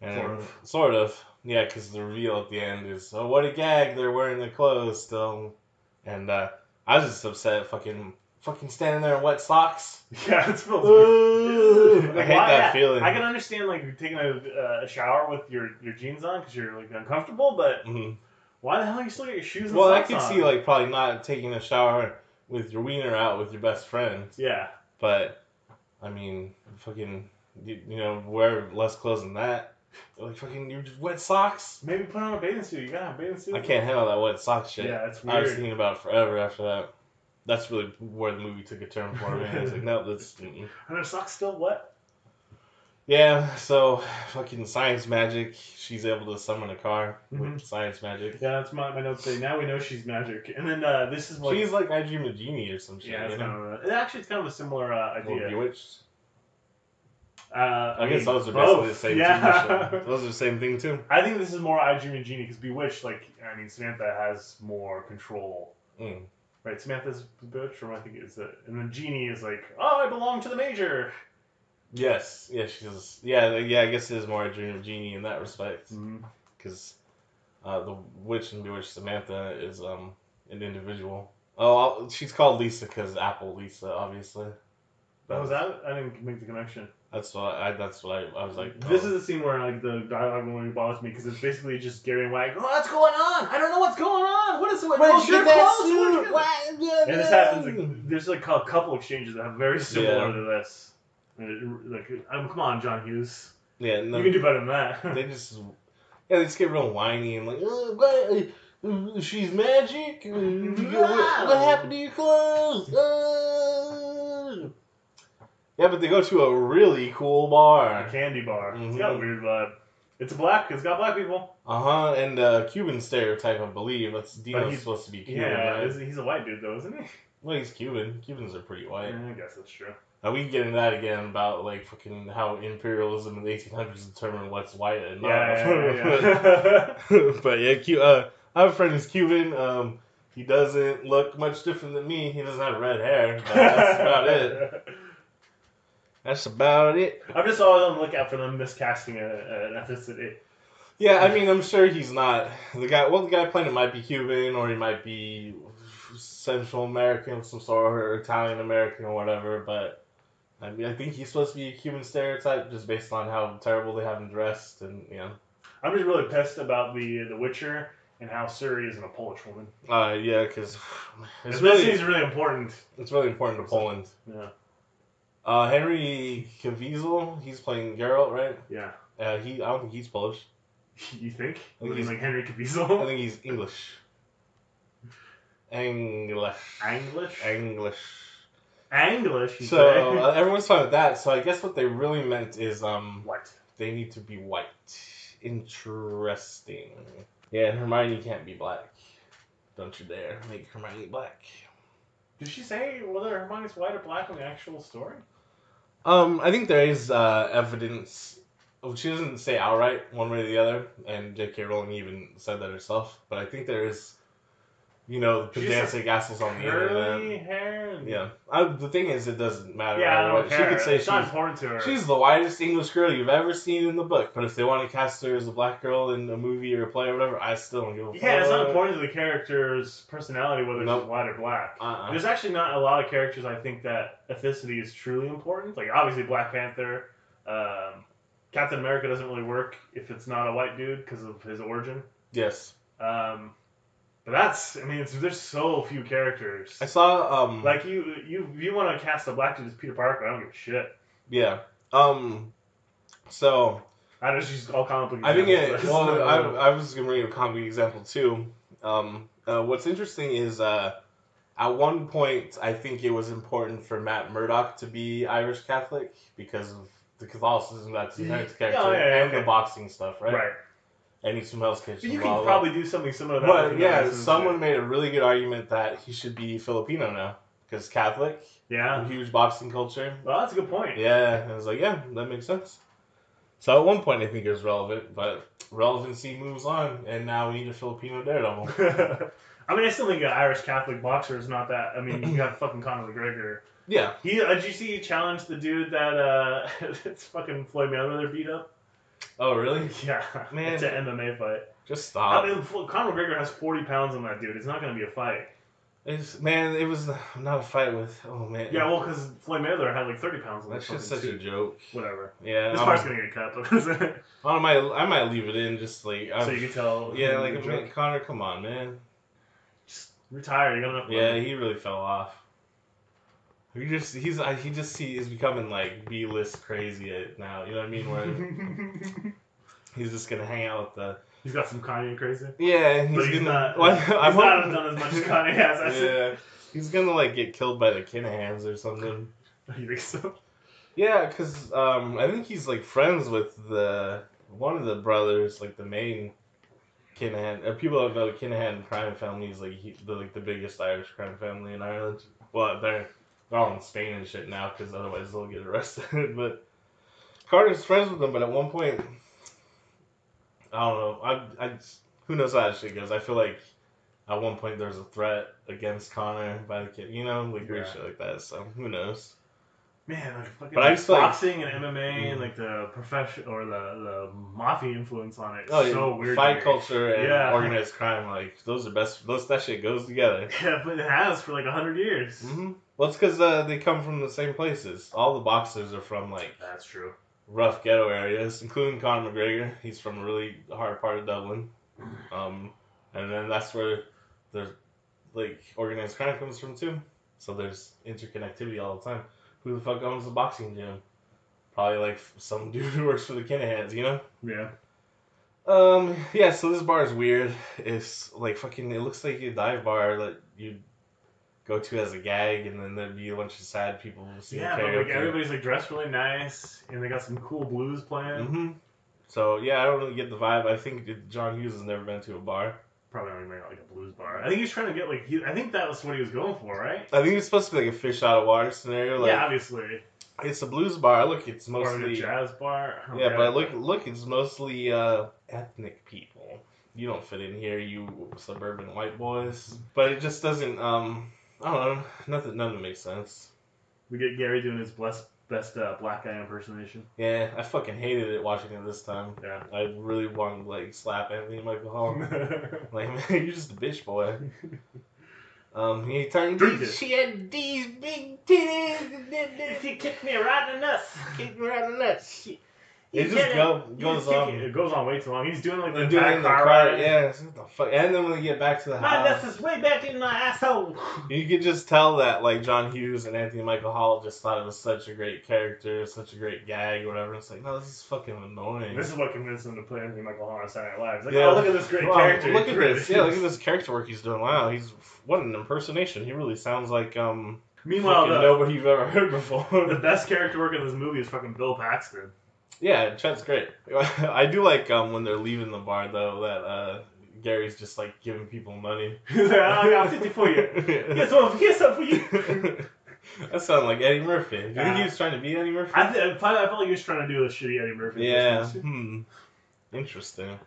And sort of. Yeah, because the reveal at the end is, oh, what a gag, they're wearing their clothes still. And I was just upset fucking standing there in wet socks. Yeah, it's feels I hate that feeling. I can understand like taking a shower with your jeans on because you're like uncomfortable, but why the hell are you still got your shoes and socks on? Well, I could see like probably not taking a shower with your wiener out with your best friend. Yeah. But, I mean, fucking, you know, wear less clothes than that. Like fucking your wet socks. Maybe put on a bathing suit. You gotta have a bathing suit. I can't handle that wet sock shit. Yeah, it's weird. I was thinking about it forever after that. That's really where the movie took a turn for me. I was like, no, that's. Are her socks still wet? Yeah, so fucking science magic. She's able to summon a car with science magic. Yeah, that's my notes say. Now we know she's magic. And then this is like. She's like I Dream of Jeannie or some shit. Yeah, it's it's kind of a similar idea. Or Bewitched. I guess those are basically both. the same thing. Those are the same thing too. I think this is more I Dream of Jeannie because Bewitched, like, I mean, Samantha has more control. Right? Samantha's Bewitched, or I think it's and then Jeannie is like, oh, I belong to the Major. Yes. Yeah, she's. Yeah, I guess it is more I Dream of Jeannie in that respect. Because the witch in Bewitched, Samantha, is an individual. Oh, she's called Lisa because Apple Lisa, obviously. Was that? I didn't make the connection. That's what I was like. Oh. This is the scene where like the dialogue really bothers me because it's basically just Gary and Wyatt. What's going on? I don't know what's going on. What is it? Where'd you get that suit? And this happens. Like, there's like a couple exchanges that have very similar to this. Like, come on, John Hughes. Yeah, no, you can do better than that. They just get real whiny and like, she's magic. What happened to your clothes? Yeah, but they go to a really cool bar. A candy bar. It's got a weird vibe. It's got black people. And Cuban stereotype, I believe. Dino's supposed to be Cuban, right? He's a white dude, though, isn't he? Well, he's Cuban. Cubans are pretty white. Yeah, I guess that's true. We can get into that again about, like, fucking how imperialism in the 1800s determined what's white and not. But, yeah, I have a friend who's Cuban. He doesn't look much different than me. He doesn't have red hair, but that's about it. That's about it. I'm just always on the lookout for them miscasting an ethnicity. Yeah, I mean, I'm sure he's not the guy. Well, the guy playing it might be Cuban, or he might be Central American of some sort, or Italian American, or whatever. But I mean, I think he's supposed to be a Cuban stereotype, just based on how terrible they have him dressed, and you know. I'm just really pissed about the Witcher and how Suri isn't a Polish woman. Yeah, because it's really important. It's really important to Poland. Yeah. Henry Cavill, he's playing Geralt, right? Yeah. I don't think he's Polish. You think? I think he's like Henry Cavill. I think he's English. English. So everyone's fine with that. So I guess what they really meant is white. They need to be white. Interesting. Yeah, and Hermione can't be black. Don't you dare make Hermione black. Did she say whether Hermione's white or black in the actual story? I think there is evidence. She doesn't say outright one way or the other, and J.K. Rowling even said that herself. But I think there is, the pedantic assholes on the internet. Hair. Yeah. The thing is, it doesn't matter. Yeah, I don't care. She could say it's not important to her. She's the whitest English girl you've ever seen in the book. But if they want to cast her as a black girl in a movie or a play or whatever, I still don't give a fuck. Yeah, it's not important to the character's personality whether she's white or black. There's actually not a lot of characters I think that ethnicity is truly important. Like, obviously, Black Panther. Captain America doesn't really work if it's not a white dude because of his origin. Yes. But there's so few characters. I saw, like, you want to cast a black dude as Peter Parker, I don't give a shit. Yeah. So... I just use all comic book examples. I was going to bring a comic book example, too. What's interesting is, at one point, I think it was important for Matt Murdock to be Irish Catholic because of the Catholicism that's his character and the boxing stuff, right? Right. And he's from Hell's Kitchen. But you can probably do something similar to that. But yeah, someone made a really good argument that he should be Filipino now because Catholic. Yeah. Huge boxing culture. Well, that's a good point. Yeah, I was like, yeah, that makes sense. So at one point, I think it was relevant, but relevancy moves on, and now we need a Filipino Daredevil. I still think an Irish Catholic boxer is not that. You got fucking Conor McGregor. Yeah. Did you see he challenged the dude that it's fucking Floyd Mayweather beat up? Oh, really? Yeah. Man. It's an MMA fight. Just stop. Conor McGregor has 40 pounds on that dude. It's not going to be a fight. It was not a fight with... Oh, man. Yeah, well, because Floyd Mayweather had like 30 pounds on that. That's just such a joke. Whatever. Yeah. This part's going to get cut. I might leave it in just like... so you can tell... Yeah, like, man, Conor, come on, man. Just retire. You got enough money. Yeah, he really fell off. He is becoming like B-list crazy now. You know what I mean? Where he's just gonna hang out with the. He's got some Kanye crazy. Yeah, he's not. He's not done as much as Kanye has. Yeah, he's gonna like get killed by the Kinahans or something. You think so? Yeah, because I think he's like friends with one of the brothers, like the main Kinahan. People don't know the Kinahan crime family is like the biggest Irish crime family in Ireland. Well, they're all in Spain and shit now because otherwise they'll get arrested. But Carter's friends with them. But at one point, I don't know. I who knows how that shit goes. I feel like at one point there was a threat against Connor by the kid. Weird shit like that. So who knows? Man, like fucking but I just boxing and MMA and like the profession or the mafia influence on it. Oh, so weird. Fight culture and organized crime, like those are best. That shit goes together. Yeah, but it has for like 100 years. Mm-hmm. Well, it's because they come from the same places. All the boxers are from like that's true. Rough ghetto areas, including Conor McGregor. He's from a really hard part of Dublin, and then that's where the like organized crime comes from too. So there's interconnectivity all the time. Who the fuck owns the boxing gym? Probably like some dude who works for the Kinahans, you know? Yeah. Yeah, so this bar is weird. It's like fucking, it looks like a dive bar that you'd go to as a gag, and then there'd be a bunch of sad people singing karaoke. But like everybody's like dressed really nice, and they got some cool blues playing. Mm-hmm. So yeah, I don't really get the vibe. I think John Hughes has never been to a bar. Probably only made like a blues bar. I think he's trying to get like I think that was what he was going for, right? I think it's supposed to be like a fish out of water scenario. Like, yeah, obviously. It's a blues bar. Look, it's mostly or a jazz bar. Yeah, but look, it's mostly ethnic people. You don't fit in here, you suburban white boys. But it just doesn't. I don't know. None of it makes sense. We get Gary doing his best black guy impersonation. Yeah, I fucking hated it watching it this time. Yeah. I really wanted to like slap Anthony Michael Hall. Like, man, you're just a bitch boy. He turned she had these big titties. He kicked me right in the nuts. Kicked me right in the nuts. It just goes on. It goes on way too long. He's doing like the doing entire car ride. Yeah, what the fuck? And then when they get back to the my house, nuts is way back in my asshole. You could just tell that like John Hughes and Anthony Michael Hall just thought it was such a great character, such a great gag, or whatever. It's like, no, this is fucking annoying. This is what convinced him to play Anthony Michael Hall on Saturday Night Live. It's like, oh, look at this great character. Look at this. Yeah, look at this character work he's doing. Wow, what an impersonation. He really sounds like Meanwhile, nobody you've ever heard before. The best character work in this movie is fucking Bill Paxton. Yeah, Chet's great. I do like when they're leaving the bar though that Gary's just like giving people money. He's like, I got 50 for you. Here's some for you. That sounded like Eddie Murphy. Do you think he was trying to be Eddie Murphy? I felt like he was trying to do a shitty Eddie Murphy. Yeah. Interesting.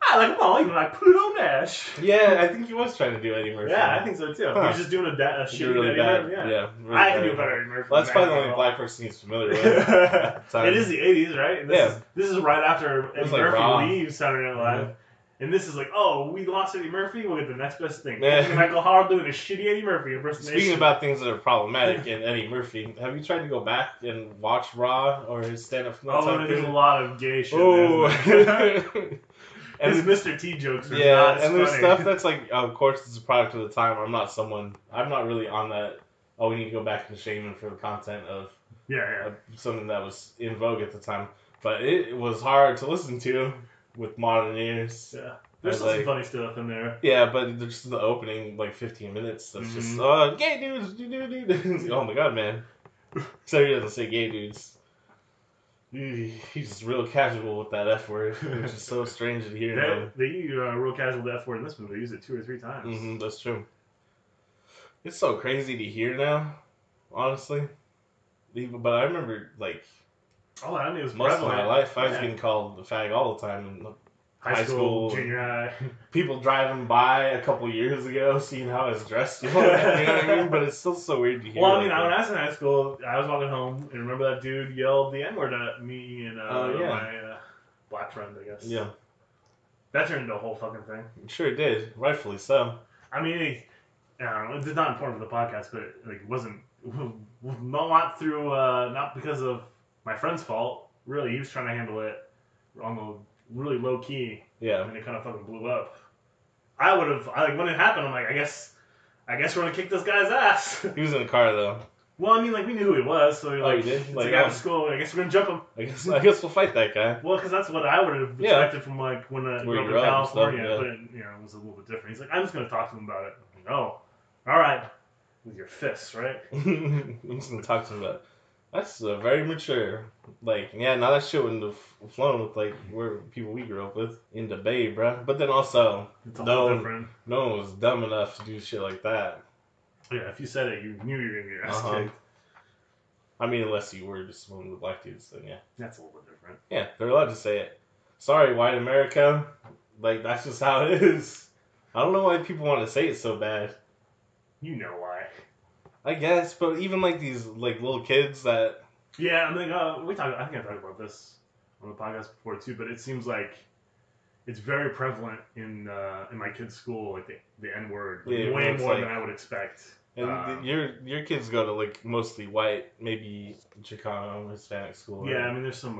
I like them all, even like Pluto Nash. Yeah, I think he was trying to do Eddie Murphy. Yeah, I think so too. He was just doing a shitty really Eddie bad. Murphy. Yeah, really I can do a better Eddie Murphy. Well, that's probably the only black person he's familiar with. It is the 80s, right? This is right after Eddie Murphy leaves Saturday Night Live. Mm-hmm. And this is like, oh, we lost Eddie Murphy, we'll get the next best thing. Michael Hall doing a shitty Eddie Murphy impersonation. Speaking about things that are problematic in Eddie Murphy, have you tried to go back and watch Raw or his stand-up? There's a lot of gay shit. Oh. And his Mr. T jokes are not as and there's funny. Stuff that's like, of course, it's a product of the time. I'm not really on that, we need to go back and shame him for the content of something that was in vogue at the time. But it was hard to listen to with modern ears. Yeah. There's some funny stuff in there. Yeah, but there's just the opening, 15 minutes, that's just, gay dudes, oh my god, man. So he doesn't say gay dudes. He's just real casual with that F word, which is so strange to hear. They use real casual with the F word in this movie. They use it 2 or 3 times. Mm-hmm, that's true. It's so crazy to hear now, honestly. But I remember, I mean, it was most of my life, I was getting called a fag all the time in high school, junior high. People driving by a couple years ago, seeing how I was dressed, you know what I mean? But it's still so weird to hear. Well, I mean, when I was in high school, I was walking home, and remember that dude yelled the N-word at me and my black friend, I guess. Yeah. That turned into a whole fucking thing. It sure did. Rightfully so. I mean, it's not important for the podcast, but it wasn't not through, not because of my friend's fault. Really, he was trying to handle it on the really low key. Yeah. And it kind of fucking blew up. I would have, when it happened, I'm like, I guess we're gonna kick this guy's ass. He was in the car though. Well, I mean, we knew who he was, so you did? After school, I guess we're gonna jump him. I guess we'll fight that guy. Well, because that's what I would have expected from when I grew up in California, but it was a little bit different. He's like, I'm just gonna talk to him about it. I'm like, oh, all right, with your fists, right? I'm just gonna talk to him about it. That's very mature. Now that shit wouldn't have flown with where people we grew up with in the Bay, bruh. But then also, no one was dumb enough to do shit like that. Yeah, if you said it, you knew you were gonna get ass kicked. I mean, unless you were just one of the black dudes, then yeah. That's a little bit different. Yeah, they're allowed to say it. Sorry, white America. That's just how it is. I don't know why people want to say it so bad. You know why. I guess, but even these little kids that. Yeah, I think I think I talked about this on the podcast before too. But it seems like it's very prevalent in my kids' school, the N word, way more than I would expect. And your kids go to mostly white, maybe Chicano, Hispanic school. Yeah, I mean there's some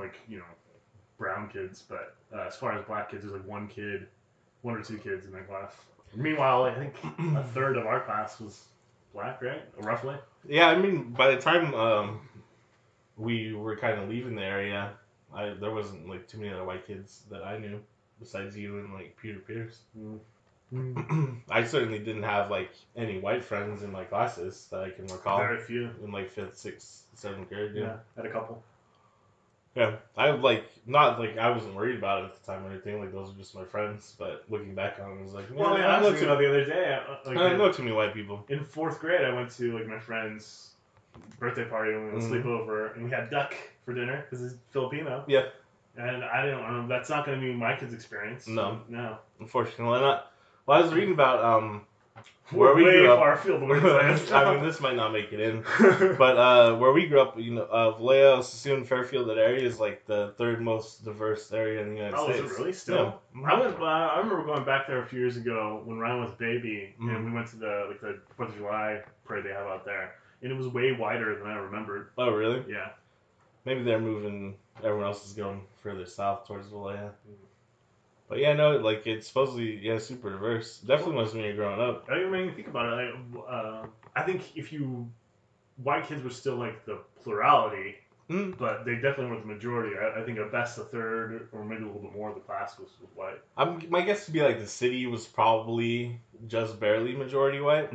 brown kids, but as far as black kids, there's one or two kids in my class. Meanwhile, I think a third of our class was black, right? Roughly. Yeah, I mean, by the time we were kind of leaving the area, there wasn't too many other white kids that I knew besides you and Peter Pierce. I certainly didn't have any white friends in my classes that I can recall. Very few. In 5th, 6th, 7th grade. Yeah, I had a couple. Yeah, I not I wasn't worried about it at the time or anything. Those are just my friends. But looking back on it, I was like, well, I looked about the other day. I don't know too many white people. In 4th grade, I went to my friend's birthday party and we went to sleep over, and we had duck for dinner because he's Filipino. Yeah. And I don't know. That's not going to be my kid's experience. No. No. Unfortunately not. Well, I was reading about Where we way grew up, far afield of where it's at. I mean, this might not make it in, but where we grew up, Vallejo, Sassoon, Fairfield, that area is like the third most diverse area in the United States. Oh, is it really still? Yeah. I remember going back there a few years ago when Ryan was a baby, and we went to the 4th of July parade they have out there, and it was way wider than I remembered. Oh, really? Yeah. Maybe they're moving. Everyone else is going further south towards Vallejo. But yeah, no, like it's supposedly super diverse. Definitely was when you're growing up. I mean, think about it. I think white kids were still like the plurality, but they definitely were the majority. I think at best a third or maybe a little bit more of the class was white. My guess would be like the city was probably just barely majority white,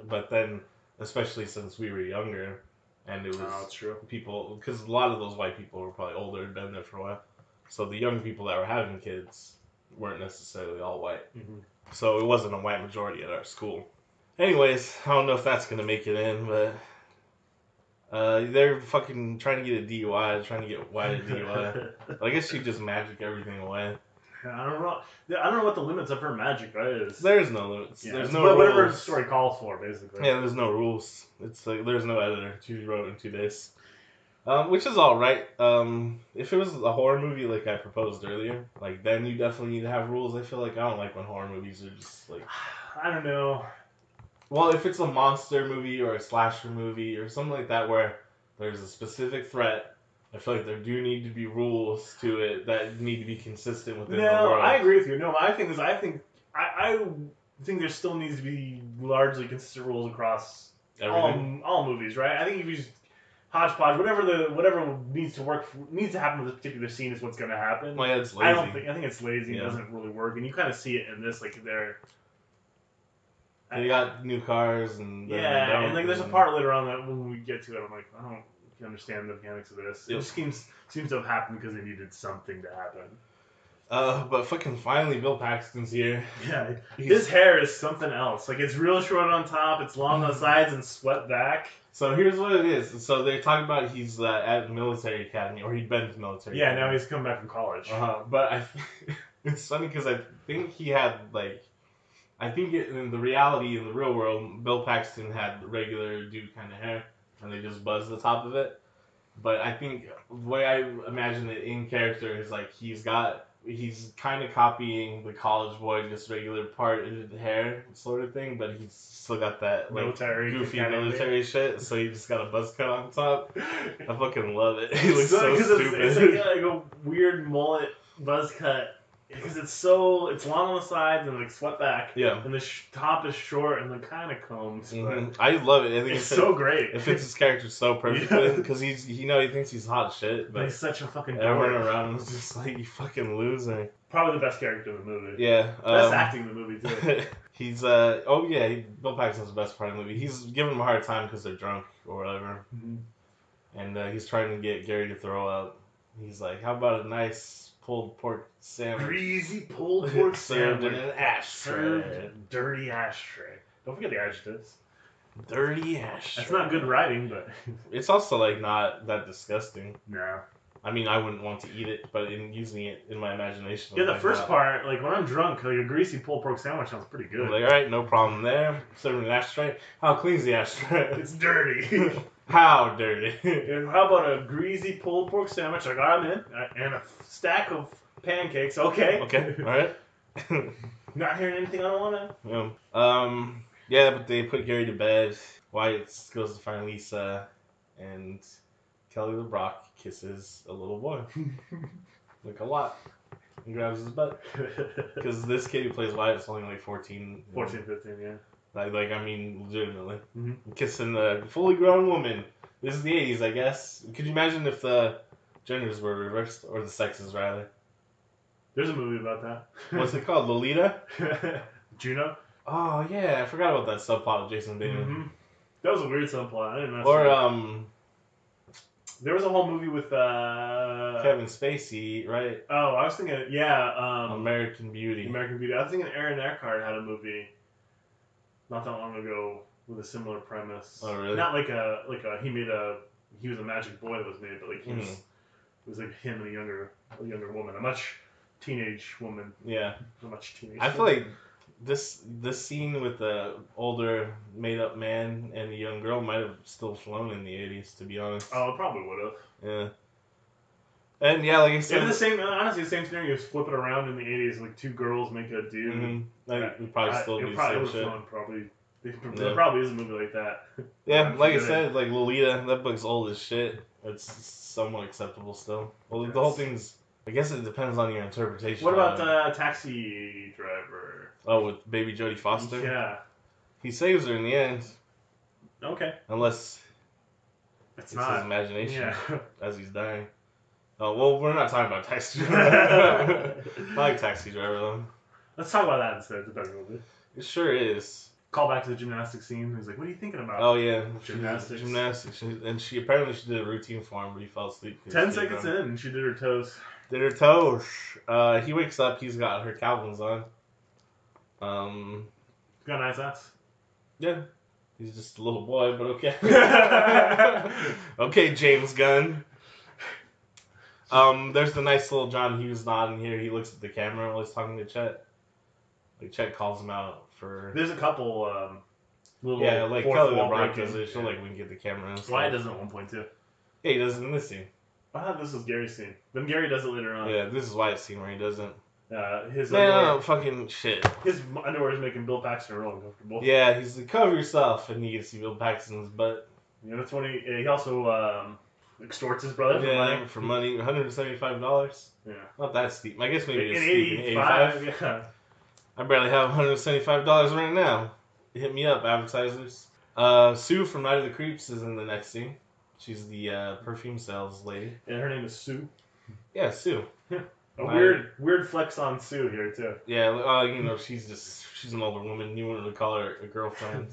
but then especially since we were younger, and it was true. People, because a lot of those white people were probably older and been there for a while, so the young people that were having kids weren't necessarily all white. So it wasn't a white majority at our school. Anyways, I don't know if that's going to make it in, but they're fucking trying to get a DUI, trying to get Wyatt a DUI. But I guess she just magic everything away. I don't know what the limits of her magic is. There's no limits. Yeah, there's no rules. Whatever the rules. story calls for, basically. Yeah, there's no rules. It's like there's no editor. She wrote it in 2 days. Which is all right. If it was a horror movie like I proposed earlier, like then you definitely need to have rules. I feel like I don't like when horror movies are just like I don't know. Well, if it's a monster movie or a slasher movie or something like that where there's a specific threat, I feel like there do need to be rules to it that need to be consistent within the world. No, I agree with you. No, my thing is I think there still needs to be largely consistent rules across all movies, right? I think if you just hodgepodge, whatever needs to happen with this particular scene is what's going to happen. Well, yeah, it's lazy. I think it's lazy. Yeah. It doesn't really work, and you kind of see it in this, like they got new cars and and like there's a part later on that when we get to it, I'm like, I don't understand the mechanics of this. It just seems to have happened because they needed something to happen. But fucking finally, Bill Paxton's here. Yeah, his hair is something else. Like, it's real short on top, it's long on the sides, and swept back. So here's what it is. So they're talking about he's at military academy, or he'd been to military academy. Now he's come back from college. But it's funny because I think he had, like, in the reality, in the real world, Bill Paxton had regular dude kind of hair, and they just buzzed the top of it. But I think the way I imagine it in character is, like, he's kind of copying the college boy, just regular parted hair sort of thing, but he's still got that like goofy military shit, so he just got a buzz cut on top. I fucking love it. He looks so stupid. It's like a weird mullet buzz cut. Because it's long on the sides and like swept back. Yeah. And the top is short and then kind of combs. I love it. I think it's so great. It fits his character so perfectly because he thinks he's hot shit, but he's such a fucking everyone around him is just like, you fucking loser. Probably the best character in the movie. Yeah. Best acting in the movie too. He's Bill Paxton's the best part of the movie. He's giving him a hard time because they're drunk or whatever, and he's trying to get Gary to throw up. He's like, how about a nice pulled pork sandwich. Greasy pulled pork sandwich. Served in an ashtray. Dirty ashtray. Don't forget the adjectives. Dirty ashtray. That's not good writing, but... It's also, like, not that disgusting. No. I mean, I wouldn't want to eat it, but in using it in my imagination... Yeah, the first part, like, when I'm drunk, like, a greasy pulled pork sandwich sounds pretty good. I'm like, alright, no problem there. Served in an ashtray. How clean's the ashtray? It's dirty. How dirty? And how about a greasy pulled pork sandwich? Like, I'm in. And a stack of pancakes. Okay. Okay, alright. Not hearing anything I don't want to. Yeah. Yeah, but they put Gary to bed. Wyatt goes to find Lisa. And Kelly LeBrock kisses a little boy. Like, a lot. And grabs his butt. Because this kid who plays Wyatt is only like 14. 14, 15, yeah. Like, I mean, legitimately. Kissing a fully grown woman. This is the 80s, I guess. Could you imagine if the genders were reversed? Or the sexes, rather? There's a movie about that. What's it called? Lolita? Juno? Oh, yeah. I forgot about that subplot of Jason Bateman. That was a weird subplot. I didn't know. Or, there was a whole movie with, Kevin Spacey, right? Oh, I was thinking, American Beauty. American Beauty. I was thinking Aaron Eckhart had a movie not that long ago with a similar premise. Oh, really? Not like he was a magic boy that was made, but like it was like him and a younger woman, a much teenage woman. Yeah. A much teenage. I feel like this scene with the older made up man and the young girl might have still flown in the 80s, to be honest. Oh, it probably would have. Yeah. And yeah, like I said, honestly, the same scenario. You flip it around in the 80s, like two girls make a dude. Mm-hmm. It would probably still be the same shit. Probably. There probably is a movie like that. Yeah, like I said, like Lolita, that book's old as shit. It's somewhat acceptable still. Well, the whole thing's. I guess it depends on your interpretation. What about Taxi Driver? Oh, with baby Jodie Foster? Yeah. He saves her in the end. Okay. Unless it's not his imagination as he's dying. Oh, well, we're not talking about Taxi Driver. I like Taxi Driver, though. Let's talk about that instead. It's a better movie. It sure is. Call back to the gymnastics scene. He's like, what are you thinking about? Oh, yeah. Gymnastics. And she apparently she did a routine for him, but he fell asleep. 10 seconds in, and she did her toes. Did her toes. He wakes up, he's got her Calvins on. Got nice ass. Yeah. He's just a little boy, but okay. Okay, James Gunn. There's the nice little John Hughes nod in here. He looks at the camera while he's talking to Chet. Like, Chet calls him out for... There's a couple, little... Yeah, like Kelly LeBron does it. She'll, like, wink at the camera and stuff. Wyatt does it at one point, too. Yeah, he does it in this scene. I thought this was Gary's scene. Then Gary does it later on. Yeah, this is Wyatt's scene where he doesn't. His underwear, fucking shit. His underwear is making Bill Paxton real uncomfortable. Yeah, he's like, cover yourself, and you can see Bill Paxton's butt. Yeah, that's when he also extorts his brother for money. For money, $175. Yeah, not that steep. I guess maybe in it's steep. 85. Yeah, I barely have $175 right now. Hit me up, advertisers. Sue from Night of the Creeps is in the next scene. She's the perfume sales lady. And her name is Sue. Yeah, Sue. Weird flex on Sue here too. Yeah, you know, she's an older woman. You wouldn't call her a girlfriend.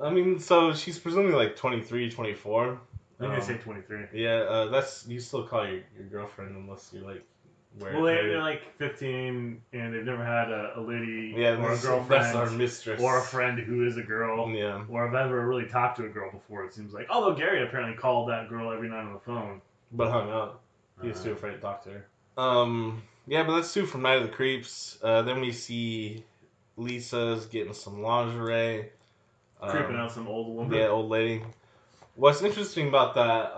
I mean, so she's presumably like 23, 24. I'm gonna say 23. Yeah, you still call your girlfriend unless you're like. Well, they're like 15 and they've never had a lady or a girlfriend. That's our mistress. Or a friend who is a girl. Yeah. Or have ever really talked to a girl before, it seems like. Although Gary apparently called that girl every night on the phone. But hung up. He was too afraid to talk to her. Yeah, but that's Sue from Night of the Creeps. Then we see Lisa's getting some lingerie. Creeping out some old woman. Yeah, old lady. What's interesting about that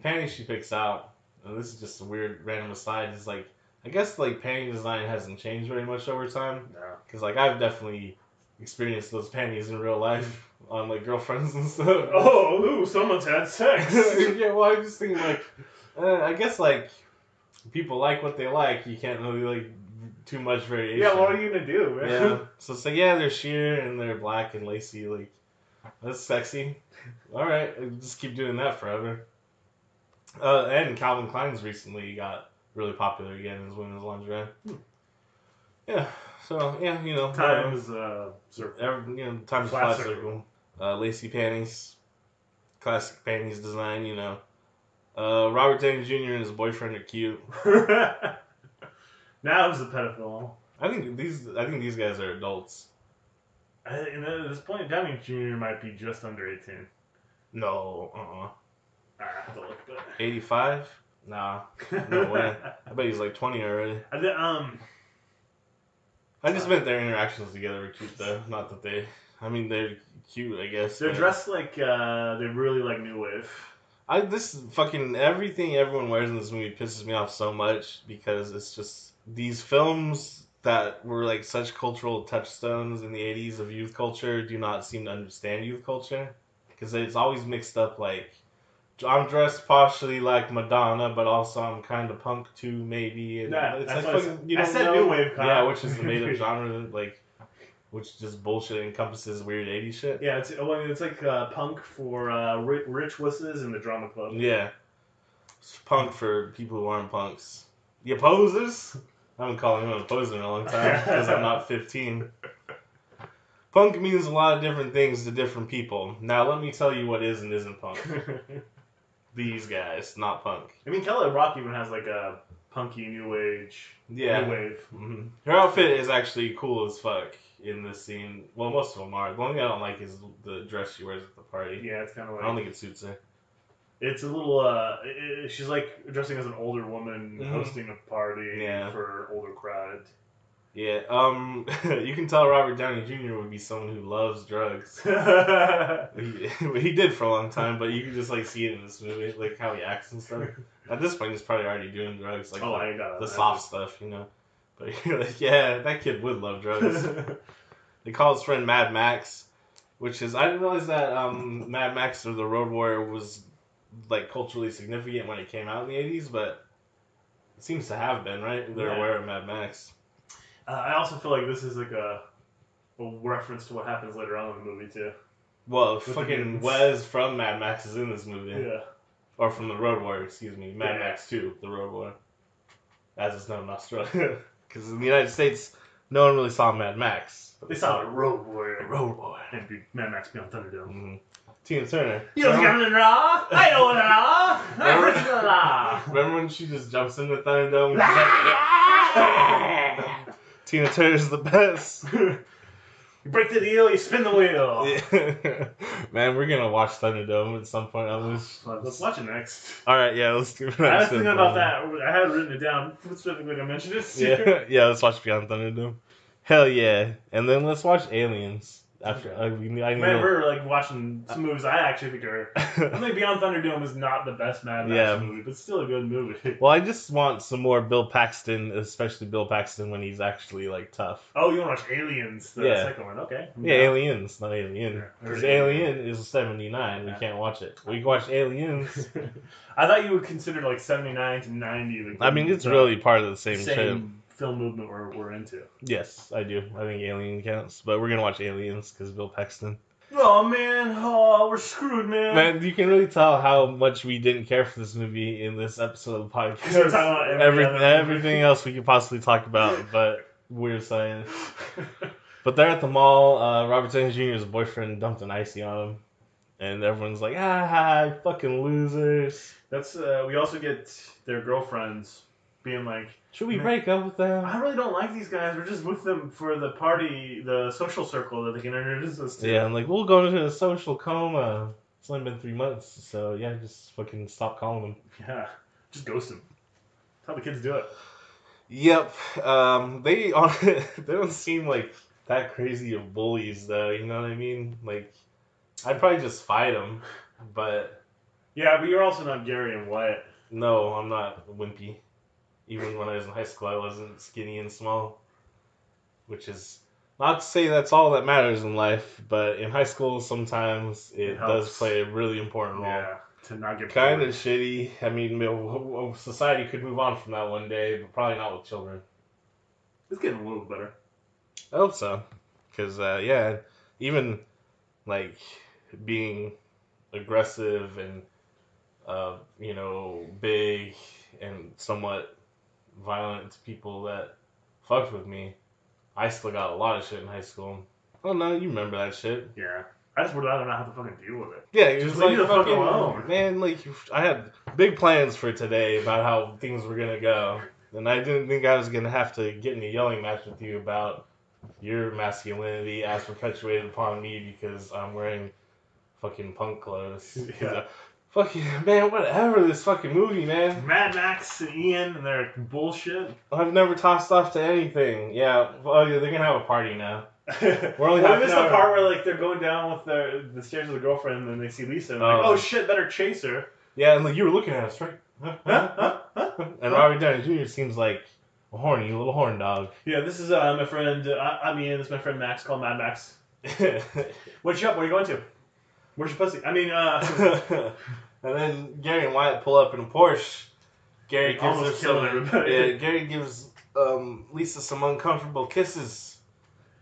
panty she picks out, and this is just a weird random aside, is like, I guess like panty design hasn't changed very much over time. No. Because like I've definitely experienced those panties in real life on like girlfriends and stuff. Oh, ooh, someone's had sex. Yeah, well, I'm just thinking like, I guess like people like what they like. You can't really like too much variation. Yeah, what are you gonna do, man? Yeah. So it's like, yeah, they're sheer and they're black and lacy. Like, that's sexy. All right, I'll just keep doing that forever. And Calvin Klein's recently got really popular again as women's lingerie. Yeah. So yeah, you know, time's circle. Time's flat circle. Lacy panties, classic panties design. You know, Robert Downey Jr. and his boyfriend are cute. Now who's the pedophile? I think these guys are adults. And at this point, Downey Jr. might be just under 18. No, I have to look, but 85? Nah, no way. I bet he's like 20 already. I just meant their interactions together were cute, though. Not that they're cute, I guess. They're dressed like they really like New Wave. Everything everyone wears in this movie pisses me off so much because it's just these films that were like such cultural touchstones in the 80s of youth culture do not seem to understand youth culture because it's always mixed up like I'm dressed partially like Madonna, but also I'm kind of punk too, maybe. And yeah, it's like fucking, you I don't said know. New Wave, yeah, which is the made-up genre, like, which just bullshit encompasses weird 80s shit. Yeah, it's like punk for rich wusses in the drama club. Yeah, it's punk for people who aren't punks. You posers? I haven't called him a poser in a long time because I'm not 15. Punk means a lot of different things to different people. Now let me tell you what is and isn't punk. These guys, not punk. I mean, Kelly Rock even has like a punky new age, new wave. Mm-hmm. Her outfit is actually cool as fuck in this scene. Well, most of them are. The only thing I don't like is the dress she wears at the party. Yeah, it's kind of like. I don't think it suits her. It's a little. She's like dressing as an older woman hosting a party for older crowd. Yeah, you can tell Robert Downey Jr. would be someone who loves drugs. He did for a long time, but you can just like see it in this movie, like how he acts and stuff. At this point, he's probably already doing drugs, like the soft stuff, you know. But you're like, yeah, that kid would love drugs. They call his friend Mad Max, which is I didn't realize that Mad Max or the Road Warrior was like culturally significant when it came out in the '80s, but it seems to have been, right? They're aware of Mad Max. I also feel like this is like a reference to what happens later on in the movie too. Well, fucking Wes from Mad Max is in this movie. Yeah. Or from the Road Warrior, excuse me. Mad Max 2, the Road Warrior. As it's known in Australia. Because in the United States, no one really saw Mad Max. They saw the Road Warrior. The Road Warrior. And Mad Max Beyond Thunderdome. Mm-hmm. Tina Turner. You don't think I'm in raw? I know raw. I'm original raw. Remember when she just jumps into Thunderdome? Tina Turner's the best. You break the deal, you spin the wheel. Yeah. Man, we're gonna watch Thunderdome at some point. Let's watch it next. All right, yeah, let's do it. I was thinking about that. I had written it down specifically to mention it. Yeah, let's watch Beyond Thunderdome. Hell yeah, and then let's watch Aliens. After we're like watching some movies I actually think are. I think Beyond Thunderdome is not the best Mad Max movie, but still a good movie. Well, I just want some more Bill Paxton, especially Bill Paxton when he's actually like tough. Oh, you want to watch Aliens? The second one, okay. Yeah, Aliens, not Alien. Because Alien is 79. We can't watch it. We can watch Aliens. I thought you would consider like 79 to 90. I mean, it's really part of the same shit. Film movement we're into. Yes, I do. I think Alien counts, but we're gonna watch Aliens because Bill Paxton. Oh man, we're screwed, man. Man, you can really tell how much we didn't care for this movie in this episode of the podcast. We're talking about everything else we could possibly talk about, but weird science. But they're at the mall. Robert Downey Jr.'s boyfriend dumped an icy on him, and everyone's like, fucking losers. That's we also get their girlfriends being like, should we break up with them? I really don't like these guys. We're just with them for the party, the social circle that they can introduce us to. Yeah, I'm like, we'll go into a social coma. It's only been 3 months, so yeah, just fucking stop calling them. Yeah, just ghost them. That's how the kids do it. Yep. They don't seem like that crazy of bullies, though. You know what I mean? Like, I'd probably just fight them, but... Yeah, but you're also not Gary and Wyatt. No, I'm not wimpy. Even when I was in high school, I wasn't skinny and small. Which is not to say that's all that matters in life, but in high school, sometimes it does play a really important role. Yeah, to not get kind of shitty. I mean, society could move on from that one day, but probably not with children. It's getting a little better. I hope so. Because, even, like, being aggressive and, big and somewhat violent to people that fucked with me, I still got a lot of shit in high school. Oh no, you remember that shit? Yeah, I just would rather not have to fucking deal with it. Yeah, it was like fucking alone. Man, like I had big plans for today about how things were gonna go, and I didn't think I was gonna have to get in a yelling match with you about your masculinity as perpetuated upon me because I'm wearing fucking punk clothes. Yeah. Fucking, man, whatever, this fucking movie, man. Mad Max and Ian and their bullshit. I've never tossed off to anything. Yeah, they're gonna have a party now. We're only I missed the part where, like, they're going down with the stairs with the girlfriend and then they see Lisa and like, oh shit, better chase her. Yeah, and like, you were looking at us, right? And Robert Downey Jr. seems like a horny little horn dog. Yeah, this is my friend, I'm Ian, this is my friend Max, called Mad Max. What's you up? Where are you going to? Where's your pussy? I mean, And then Gary and Wyatt pull up in a Porsche. Gary gives Lisa some uncomfortable kisses.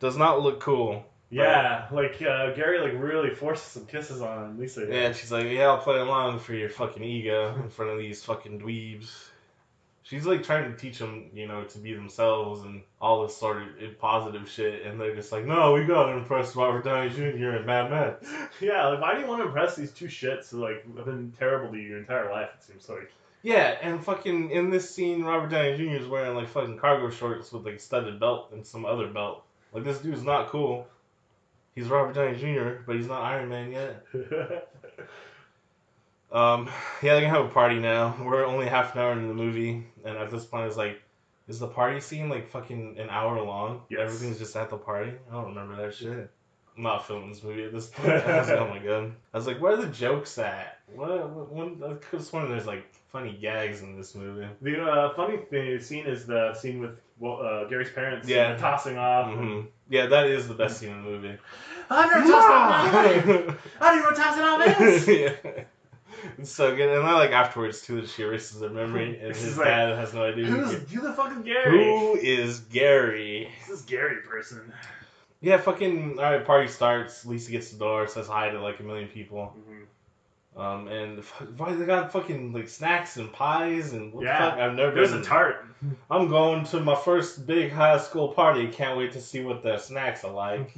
Does not look cool. Yeah, like Gary like really forces some kisses on Lisa. Yeah, and she's like, yeah, I'll play along for your fucking ego in front of these fucking dweebs. She's like trying to teach them, to be themselves and all this sort of positive shit, and they're just like, no, we gotta impress Robert Downey Jr. and Mad Max. Yeah, like, why do you want to impress these two shits who like have been terrible to you your entire life? It seems like. Yeah, and fucking in this scene, Robert Downey Jr. is wearing like fucking cargo shorts with like a studded belt and some other belt. Like, this dude's not cool. He's Robert Downey Jr., but he's not Iron Man yet. Yeah, they're gonna have a party now. We're only half an hour into the movie, and at this point, it's like, Is the party scene like fucking an hour long? Yes. Everything's just at the party? I don't remember that shit. I'm not filming this movie at this point. I was like, oh my god. I was like, where are the jokes at? I could have sworn there's like funny gags in this movie. The funny scene is the scene with Gary's parents tossing off. Mm-hmm. Yeah, that is the best scene in the movie. I've never tossed off my life! I didn't even toss it off this! Yeah. It's so good. And I like afterwards too that she erases their memory and his dad has no idea. Who the fuck is Gary? Who is Gary? Who's this Gary person? Yeah, fucking alright, party starts, Lisa gets the door, says hi to like a million people. Mm-hmm. And they got fucking like snacks and pies and what the fuck? I've never There's a tart. I'm going to my first big high school party, can't wait to see what their snacks are like.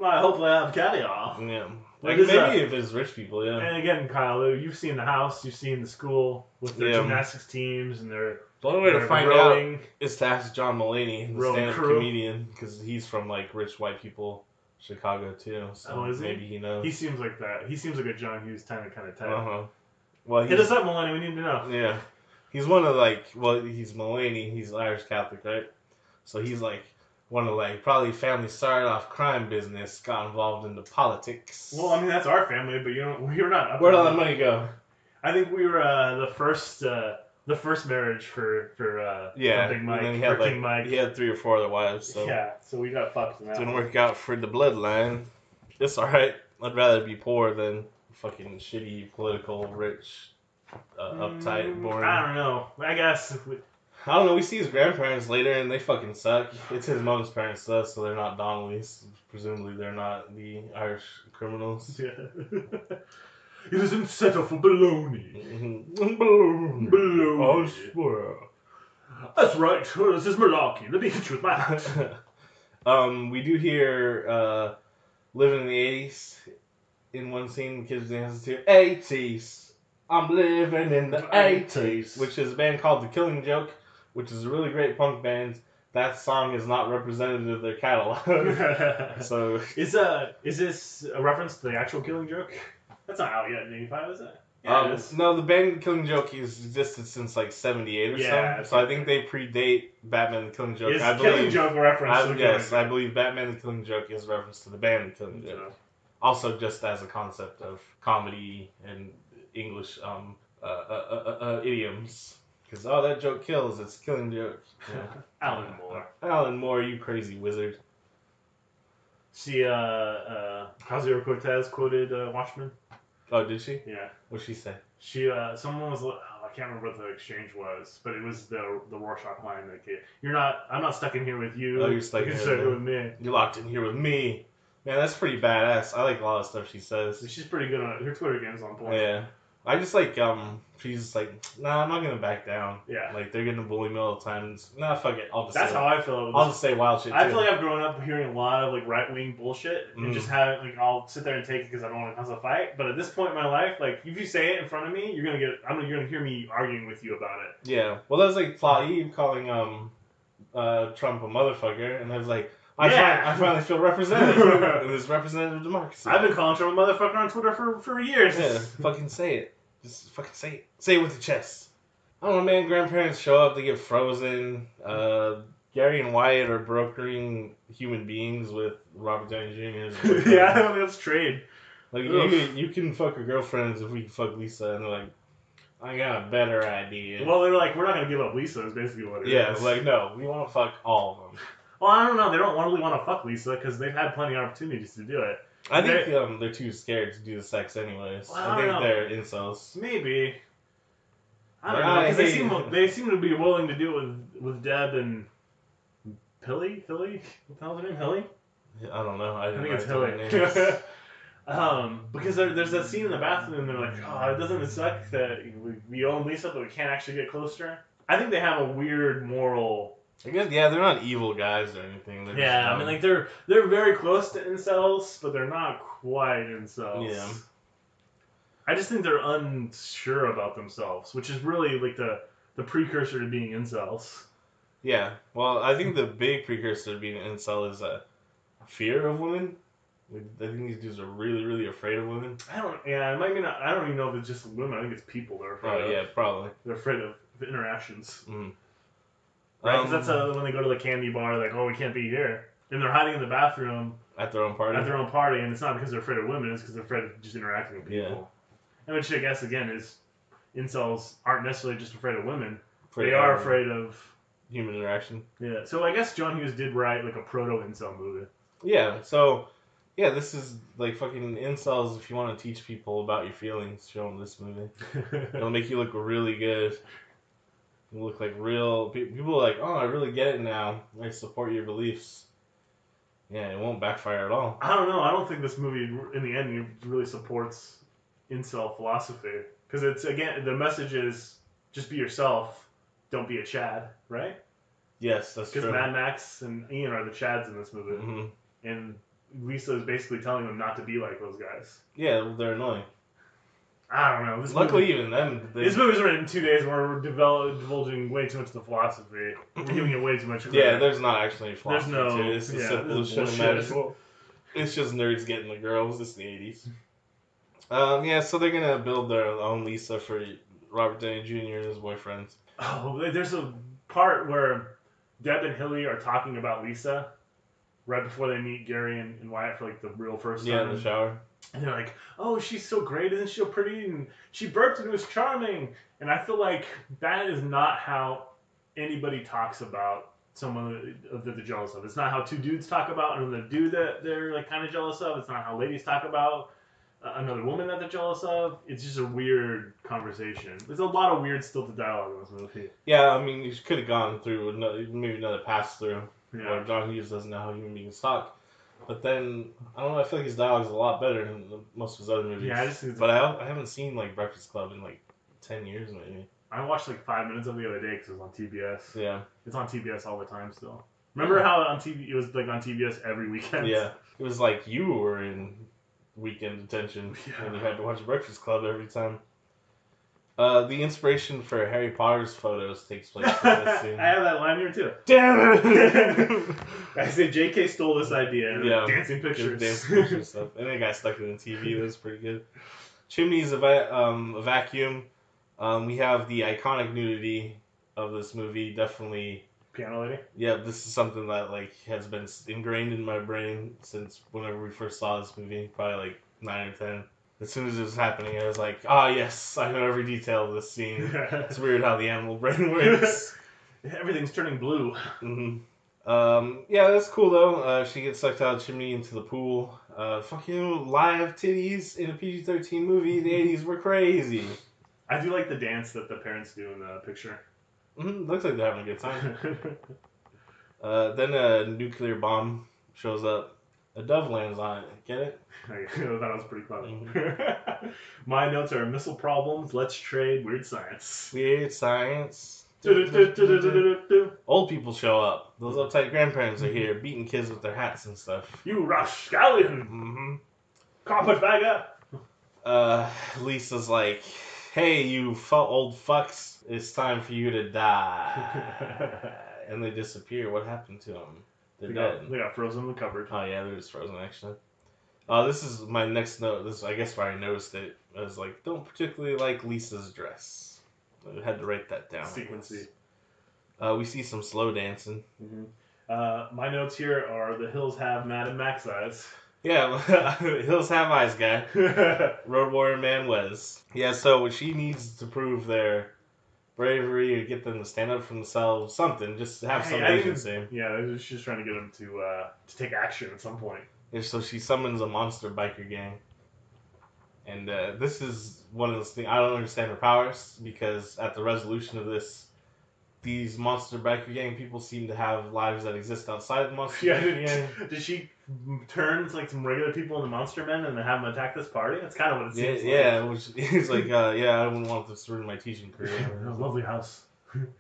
I hope they have caviar. Yeah. Like maybe if it's rich people, yeah. And again, Kyle, you've seen the house, you've seen the school with their gymnastics teams and their. The only way to find out is to ask John Mulaney, the stand-up comedian, because he's from like rich white people, Chicago too. So maybe he knows. He seems like that. He seems like a John Hughes kind of type. Well, hit us up, Mulaney. We need to know. Yeah, he's one of he's Mulaney. He's Irish Catholic, right? So he's like. One of like probably family started off crime business, got involved into politics. Well, I mean that's our family, but we're not. Where'd all that money go? I think we were the first marriage for Big Mike. And then King Mike. He had 3 or 4 other wives. So yeah, so we got fucked in that. Didn't work out for the bloodline. It's all right. I'd rather be poor than fucking shitty, political, rich, uptight, boring. I don't know. I guess. I don't know, we see his grandparents later and they fucking suck. It's his mom's parents though, so they're not Donnelly's. Presumably they're not the Irish criminals. Yeah. It isn't set up for baloney. Baloney. I swear. That's right, this is malarkey. Let me hit you with my hat. We do hear Living in the 80s in one scene, the kids dancing to 80s. I'm living in the 80s. Which is a band called The Killing Joke, which is a really great punk band. That song is not representative of their catalog. So is this a reference to the actual Killing Joke? That's not out yet in '85, is it? Yeah, it is. No, the band Killing Joke has existed since like '78 or something. So I think they predate Batman the Killing Joke. Is Killing Joke a reference to the Killing Joke? I believe Batman the Killing Joke is a reference to the band The Killing Joke. Also just as a concept of comedy and English idioms. Because, that joke kills, it's a killing joke. Yeah. Alan Moore, you crazy wizard. See, Javier Cortez quoted Watchmen. Oh, did she? Yeah. What'd she say? Someone was, I can't remember what the exchange was, but it was the Rorschach line, like, I'm not stuck in here with you. Oh, you're stuck in here with me. You're locked in here with me. Man, that's pretty badass. I like a lot of stuff she says. She's pretty good on it. Her Twitter game's on point. Yeah. I just like, she's like, nah, I'm not gonna back down. Yeah. Like, they're gonna bully me all the time. Nah, fuck it. That's how I feel. I'll just say wild shit, too. I feel like I've grown up hearing a lot of, like, right-wing bullshit, and just having, like, I'll sit there and take it because I don't want to cause a fight, but at this point in my life, like, if you say it in front of me, you're gonna hear me arguing with you about it. Yeah. Well, that was like Tlaib calling, Trump a motherfucker, and I was like, I finally feel represented in this representative democracy. I've been calling Trump a motherfucker on Twitter for years. Yeah, fucking say it. Just fucking say it. Say it with your chest. I don't know, man. Grandparents show up, they get frozen. Gary and Wyatt are brokering human beings with Robert Downey Jr. Yeah, let's trade. Like, you can fuck our girlfriends if we can fuck Lisa. And they're like, I got a better idea. Well, they're like, we're not going to give up Lisa, is basically what it is. Yeah, like, no, we want to fuck all of them. Well, I don't know. They don't really want to fuck Lisa because they've had plenty of opportunities to do it. I think they're too scared to do the sex anyways. Well, I think they're incels. Maybe. I don't know. Because they seem to be willing to do it with Deb and Hilly? What the hell's her name? Hilly? I don't know. I think it's Hilly. Because there's that scene in the bathroom and they're like, doesn't it suck that we own Lisa but we can't actually get close to her? I think they have a weird moral... I guess, yeah, they're not evil guys or anything. They're just I mean, like, they're very close to incels, but they're not quite incels. Yeah. I just think they're unsure about themselves, which is really, like, the precursor to being incels. Yeah. Well, I think the big precursor to being an incel is a fear of women. I think these dudes are really, really afraid of women. It might be not. I don't even know if it's just women. I think it's people they're afraid of. Oh, yeah, probably. They're afraid of the interactions. Mm. Right, because that's when they go to the candy bar, like, oh, we can't be here. And they're hiding in the bathroom. At their own party. And it's not because they're afraid of women, it's because they're afraid of just interacting with people. Yeah. And which I guess, again, is incels aren't necessarily just afraid of women. They are afraid of human interaction. Yeah, so I guess John Hughes did write, like, a proto-incel movie. Yeah, so, yeah, this is, like, fucking incels. If you want to teach people about your feelings, show them this movie. It'll make you look really good. You look like real... People are like, oh, I really get it now. I support your beliefs. Yeah, it won't backfire at all. I don't know. I don't think this movie, in the end, really supports incel philosophy. Because it's, again, the message is, just be yourself, don't be a Chad, right? Yes, that's true. Because Mad Max and Ian are the Chads in this movie. Mm-hmm. And Lisa is basically telling them not to be like those guys. Yeah, they're annoying. I don't know. Luckily, even them. This movie's written in 2 days and we're divulging way too much of the philosophy. We're giving it way too much credit. Yeah, there's not actually any philosophy to it. It's as simple as shit. It's just nerds getting the girls. It's the 80s. Yeah, so they're going to build their own Lisa for Robert Downey Jr. and his boyfriend. Oh, there's a part where Deb and Hilly are talking about Lisa right before they meet Gary and Wyatt for, like, the real first time. Yeah, in the shower. And they're like, oh, she's so great, isn't she so pretty? And she burped and it was charming. And I feel like that is not how anybody talks about someone that they're jealous of. It's not how two dudes talk about another dude that they're, like, kind of jealous of. It's not how ladies talk about another woman that they're jealous of. It's just a weird conversation. There's a lot of weird stilted dialogue in this movie. Yeah, I mean, you could have gone through maybe another pass through. Yeah. Where John Hughes doesn't know how human beings talk. But then, I don't know, I feel like his dialogue is a lot better than most of his other movies. Yeah, but I haven't seen, like, Breakfast Club in, like, 10 years, maybe. I watched, like, 5 minutes of it the other day because it was on TBS. Yeah. It's on TBS all the time still. Remember how on TV it was, like, on TBS every weekend? Yeah. It was like you were in weekend detention and you had to watch Breakfast Club every time. The inspiration for Harry Potter's photos takes place in this scene. I have that line here too. Damn it! I say JK stole this idea. And dancing pictures. Dancing pictures stuff. And it got stuck in the TV. That was pretty good. Chimney's a vacuum. We have the iconic nudity of this movie. Definitely. Piano lady? Yeah, this is something that, like, has been ingrained in my brain since whenever we first saw this movie. Probably like 9 or 10. As soon as it was happening, I was like, yes, I know every detail of this scene. It's weird how the animal brain works. Everything's turning blue. Mm-hmm. Yeah, that's cool, though. She gets sucked out of the chimney into the pool. Fucking live titties in a PG-13 movie in the 80s were crazy. I do like the dance that the parents do in the picture. Mm-hmm. Looks like they're having a good time. Then a nuclear bomb shows up. A dove lands on it. Get it? That was pretty funny. Mm-hmm. My notes are missile problems. Let's trade weird science. Weird science. Old people show up. Those uptight grandparents are here, beating kids with their hats and stuff. You rascallion! Mm-hmm. Carpetbagger! Lisa's like, hey, you old fucks, it's time for you to die. And they disappear. What happened to them? They're dead. They got frozen in the cupboard. Oh, yeah, they're just frozen, actually. This is my next note. This is, I guess, where I noticed it. I was like, don't particularly like Lisa's dress. I had to write that down. Sequency. We see some slow dancing. Mm-hmm. My notes here are the hills have Mad and Max eyes. Yeah, hills have eyes, guy. Road Warrior Man was. Yeah, so she needs to prove their bravery or get them to stand up for themselves, something, just to have some agency. Yeah, she's trying to get them to take action at some point. Yeah, so she summons a monster biker gang. And this is one of those things, I don't understand her powers, because at the resolution of this, these monster biker gang people seem to have lives that exist outside the monster biker gang. Did she turn like some regular people into monster men and have them attack this party? That's kind of what it seems like. Yeah, which is like, I wouldn't want this to ruin my teaching career. Lovely house.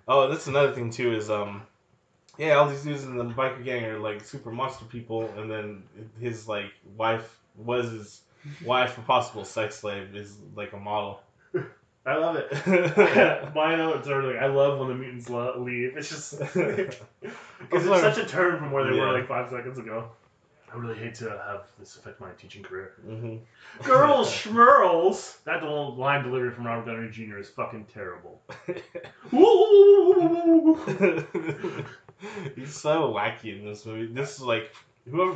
Oh, that's another thing too is, all these dudes in the biker gang are like super monster people, and then his like wife was his wife, a possible sex slave, is like a model. I love it. My notes are like, I love when the mutants leave. It's just because it's such a turn from where they were like 5 seconds ago. I really hate to have this affect my teaching career. Mm-hmm. Girls, schmerls. That line delivery from Robert Downey Jr. is fucking terrible. He's so wacky in this movie. This is like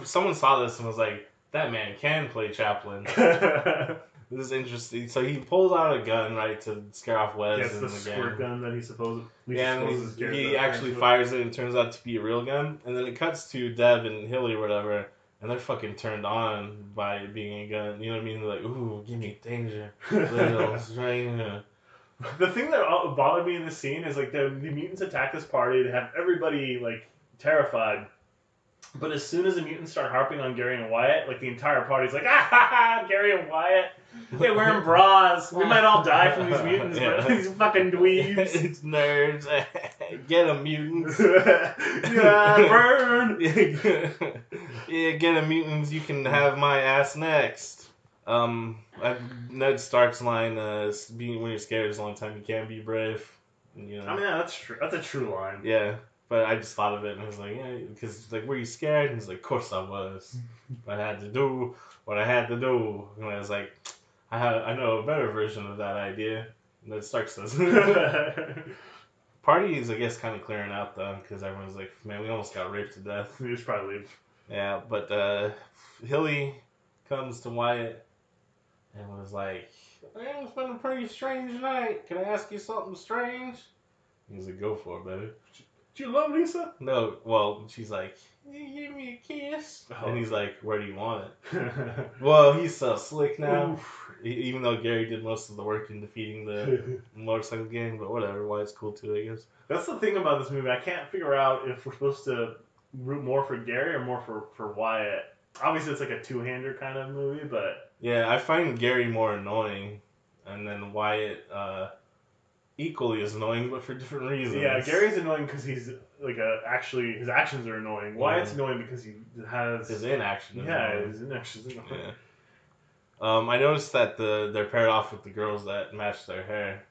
someone saw this and was like, that man can play Chaplin. This is interesting. So he pulls out a gun, right, to scare off Wes. Yeah, it's and the the squirt gun that he supposes. Yeah, and he actually fires it and it turns out to be a real gun. And then it cuts to Deb and Hilly or whatever, and they're fucking turned on by it being a gun. You know what I mean? They're like, ooh, give me danger, little stranger. The thing that bothered me in this scene is like the mutants attack this party. They have everybody like terrified. But as soon as the mutants start harping on Gary and Wyatt, like the entire party's like, ah ha ha, Gary and Wyatt, they're wearing bras. We might all die from these mutants, but these fucking dweebs. It's nerds. Get 'em, mutants. Yeah, burn. Yeah, get 'em, mutants. You can have my ass next. Ned Stark's line, being when you're scared is the only time you can be brave. You know. I mean, yeah, that's true. That's a true line. Yeah. But I just thought of it and I was like, yeah, because like, were you scared? And he's like, of course I was. I had to do what I had to do. And I was like, I know a better version of that idea. And then Stark says, party is, I guess, kind of clearing out though, because everyone's like, man, we almost got raped to death. We should probably leave. Yeah, but Hilly comes to Wyatt and was like, hey, it's been a pretty strange night. Can I ask you something strange? He's like, go for it, baby. Do you love Lisa? No, well, she's like, you give me a kiss. Oh. And he's like, where do you want it? Well, he's so slick now. Even though Gary did most of the work in defeating the motorcycle gang, but whatever, Wyatt's cool too, I guess. That's the thing about this movie. I can't figure out if we're supposed to root more for Gary or more for Wyatt. Obviously, it's like a two-hander kind of movie, but... Yeah, I find Gary more annoying, and then Wyatt, equally as annoying, but for different reasons. Yeah, Gary's annoying because he's like actually his actions are annoying. Wyatt's annoying because he has his inaction. Yeah, his inaction's annoying. Yeah. I noticed that they're paired off with the girls that match their hair,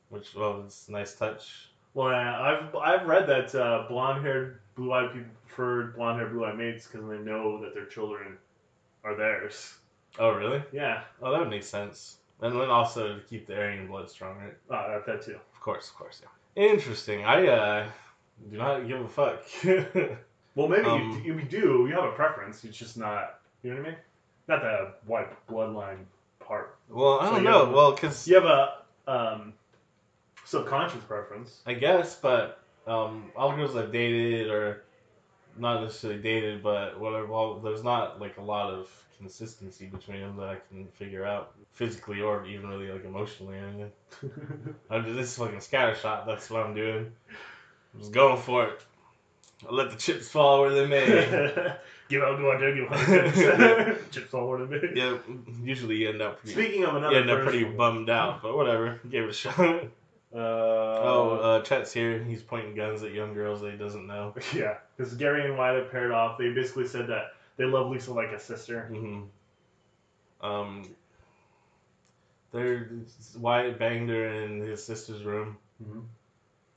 which it's a nice touch. Well, I've read that blonde-haired, blue-eyed people prefer blonde-haired, blue-eyed mates because they know that their children are theirs. Oh, really? Yeah. Oh, that would make sense. And then also to keep the Aryan blood strong, right? Oh, that too. Of course, yeah. Interesting. I do not give a fuck. Well, maybe you do. You have a preference. It's just not. You know what I mean? Not the white bloodline part. Well, I don't know. Well, because you have a subconscious preference. I guess, but all girls I've dated or not necessarily dated, but whatever. Well, there's not like a lot of consistency between them that I can figure out physically or even really like emotionally. I'm just this fucking scattershot. That's what I'm doing. I'm just going for it. I let the chips fall where they may. Give out, do I do? Give 100 chips fall where they may. Yeah, usually you end up. Speaking of another, pretty bummed out, but whatever. Give it a shot. Chet's here. He's pointing guns at young girls that he doesn't know. Yeah, because Gary and Wyatt are paired off. They basically said that they love Lisa like a sister. Wyatt banged her in his sister's room.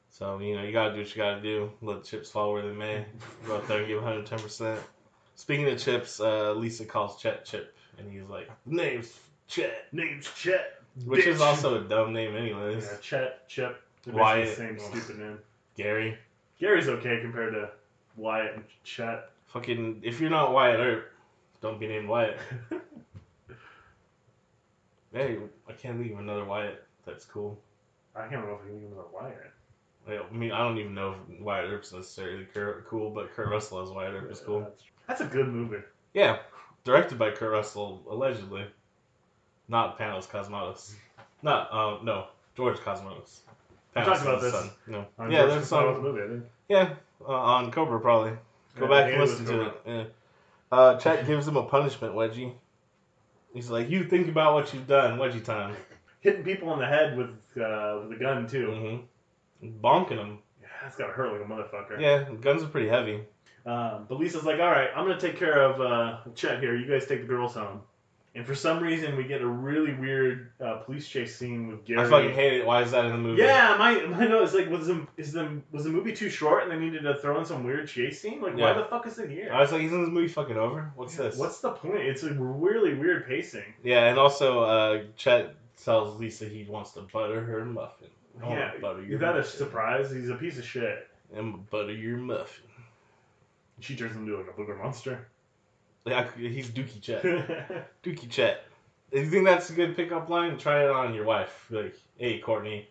So, you gotta do what you gotta do. Let the chips fall where they may. Go out there and give 110%. Speaking of chips, Lisa calls Chet Chip. And he's like, name's Chet. Name's Chet. Which is also a dumb name anyways. Yeah, Chet, Chip. Wyatt. The same stupid name. Gary. Gary's okay compared to Wyatt and Chet. Fucking, if you're not Wyatt Earp, don't be named Wyatt. Hey, I can't leave another Wyatt. That's cool. I can't remember if I can leave another Wyatt. I mean, I don't even know if Wyatt Earp's necessarily cool, but Kurt Russell as Wyatt Earp is cool. That's a good movie. Yeah, directed by Kurt Russell, allegedly. Not Panos Cosmatos. No, George Cosmatos. We talked about this. Son. No. Yeah, there's a movie, I think. Yeah, on Cobra probably. Go back and listen to it. Yeah. Chet gives him a punishment wedgie. He's like, you think about what you've done, wedgie time. Hitting people in the head with a gun, too. Bonking them. Yeah, that's gotta hurt like a motherfucker. Yeah, guns are pretty heavy. But Lisa's like, alright, I'm gonna take care of Chet here. You guys take the girls home. And for some reason, we get a really weird police chase scene with Gary. I fucking hate it. Why is that in the movie? Yeah, my note is like, was the movie too short and they needed to throw in some weird chase scene? Like, why the fuck is it here? I was like, isn't this movie fucking over? What's this? What's the point? It's a really weird pacing. Yeah, and also Chet tells Lisa he wants to butter her muffin. Yeah, butter is that a surprise? He's a piece of shit. And butter your muffin. She turns him into like a booger monster. Yeah, he's Dookie Chet. Dookie Chet. If you think that's a good pickup line, try it on your wife. Be like, hey, Courtney,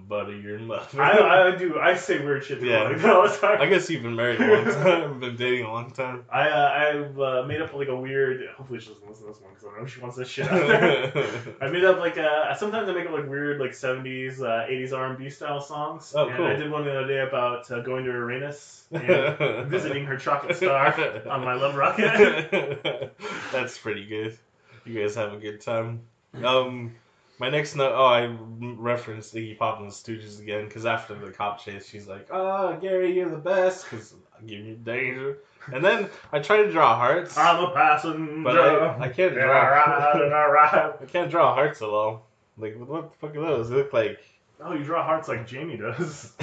butter your muffin. I do. I say weird shit to her like that all the time. I guess you've been married a long time. Been dating a long time. I've made up like a weird. Hopefully she doesn't listen to this one because I know she wants this shit out there. I made up like sometimes I make up like weird like 70s, 80s R&B style songs. Oh, and cool. I did one the other day about going to Uranus and visiting her chocolate star on my love rocket. That's pretty good. You guys have a good time. My next note, I referenced Iggy Pop and the Stooges again, because after the cop chase, she's like, oh, Gary, you're the best, because I give you danger. And then I tried to draw hearts. I'm a passenger. But I can't draw. I can't draw hearts at all. Like, what the fuck are those? They look like... Oh, you draw hearts like Jamie does.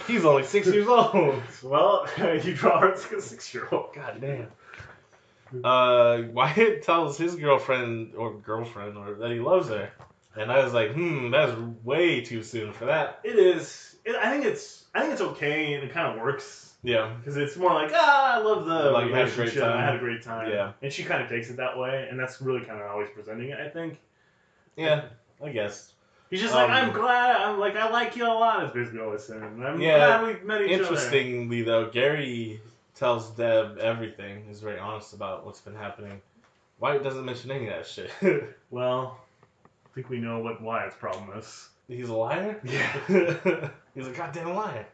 He's only 6 years old. Well, you draw hearts like a 6-year-old. God damn. Wyatt tells his girlfriend that he loves her, and I was like, that's way too soon for that. It is. I think it's okay, and it kind of works. Yeah, because it's more like I love the like, I had a great time. Yeah, and she kind of takes it that way, and that's really kind of always presenting it. I think. Yeah, I guess. He's just like, I'm glad. I like you a lot. It's basically always saying. I'm glad we met each other. Interestingly, though, Gary tells Deb everything. He's very honest about what's been happening. Wyatt doesn't mention any of that shit. Well, I think we know what Wyatt's problem is. He's a liar? Yeah. He's a goddamn liar.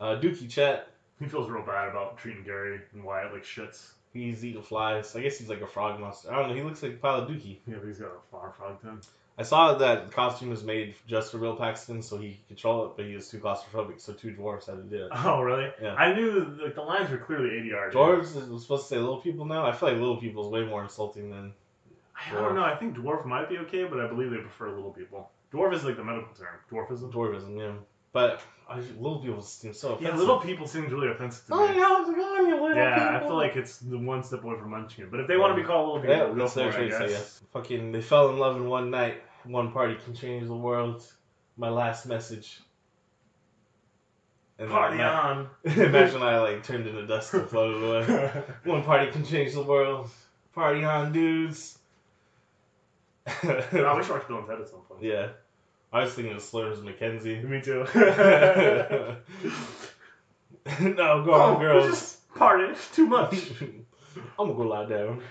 Dookie Chet. He feels real bad about treating Gary and Wyatt like shits. He's eating flies. I guess he's like a frog monster. I don't know. He looks like a pile of dookie. Yeah, but he's got a flower frog then. I saw that costume was made just for Bill Paxton, so he could control it, but he was too claustrophobic, so 2 dwarves had to do it. Oh, really? Yeah. I knew the lines were clearly ADR. Dwarves is supposed to say little people now. I feel like little people is way more insulting than I don't know. I think dwarf might be okay, but I believe they prefer little people. Dwarf is like the medical term. Dwarfism. Dwarfism, yeah. But little people seem so offensive. Yeah, little people seems really offensive to me. Oh, how's it going, you little people? I feel like it's the one step away from Munchkin. But if they want to be called little people, that's their choice, I guess. Fucking, they fell in love in one night. One party can change the world. My last message. And party on. Imagine I turned into dust and floated away. One party can change the world. Party on, dudes. I wish I watched Bill and Ted at some point. Yeah. I was thinking of Slurs Mackenzie. Me too. No, go on, girls. Just party. Too much. I'm gonna go lie down.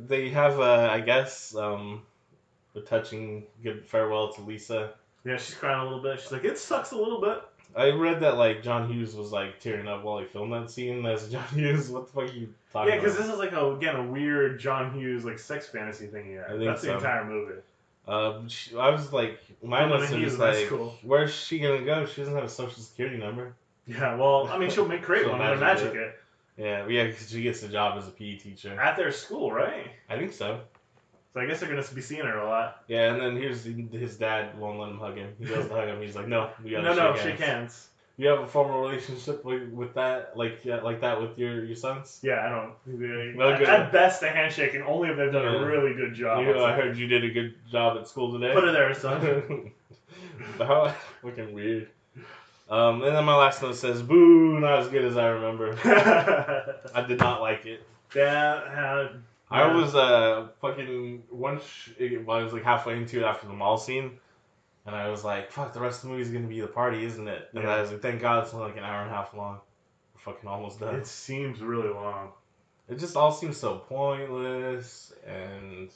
They have, I guess, a touching good farewell to Lisa. Yeah, she's crying a little bit. She's like, it sucks a little bit. I read that John Hughes was tearing up while he filmed that scene as John Hughes. What the fuck are you talking about? Yeah, because this is a weird John Hughes sex fantasy thing he had. That's the entire movie. I was my notes are just where's she gonna go? She doesn't have a social security number. Yeah, well, I mean, she'll create one and magic it. Yeah, because she gets a job as a PE teacher. At their school, right? I think so. So I guess they're going to be seeing her a lot. Yeah, and then his dad won't let him hug him. He goes to hug him. He's like, no, we gotta shake hands. Shake hands. You have a formal relationship with that, like that with your sons? Yeah, I don't. No good. At best, a handshake, and only if they've done a really good job. I heard you did a good job at school today. Put her there, son. How fucking weird. And then my last note says, boo, not as good as I remember. I did not like it. I was fucking once I was halfway into it after the mall scene, and I was like, fuck, the rest of the movie's gonna be the party, isn't it? And I was like, thank God it's only an hour and a half long. We're fucking almost done. It seems really long. It just all seems so pointless and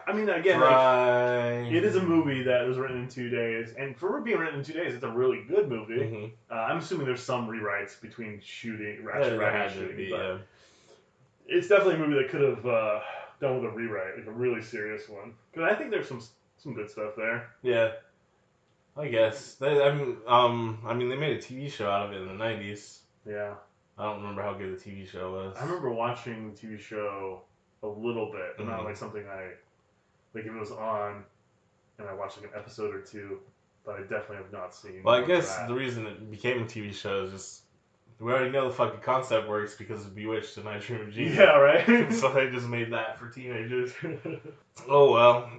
I mean, again, dry. It is a movie that was written in 2 days, and for it being written in 2 days, it's a really good movie. Mm-hmm. I'm assuming there's some rewrites between shooting, yeah. It's definitely a movie that could have done with a rewrite, a really serious one. Because I think there's some good stuff there. Yeah, I guess. They made a TV show out of it in the 90s. Yeah. I don't remember how good the TV show was. I remember watching the TV show a little bit, but not something if it was on and I watched an episode or two, but I definitely have not seen. Well, I guess the reason it became a TV show is just we already know the fucking concept works because of Bewitched and I Dream of Jeannie. Yeah, right? So they just made that for teenagers. Oh, well.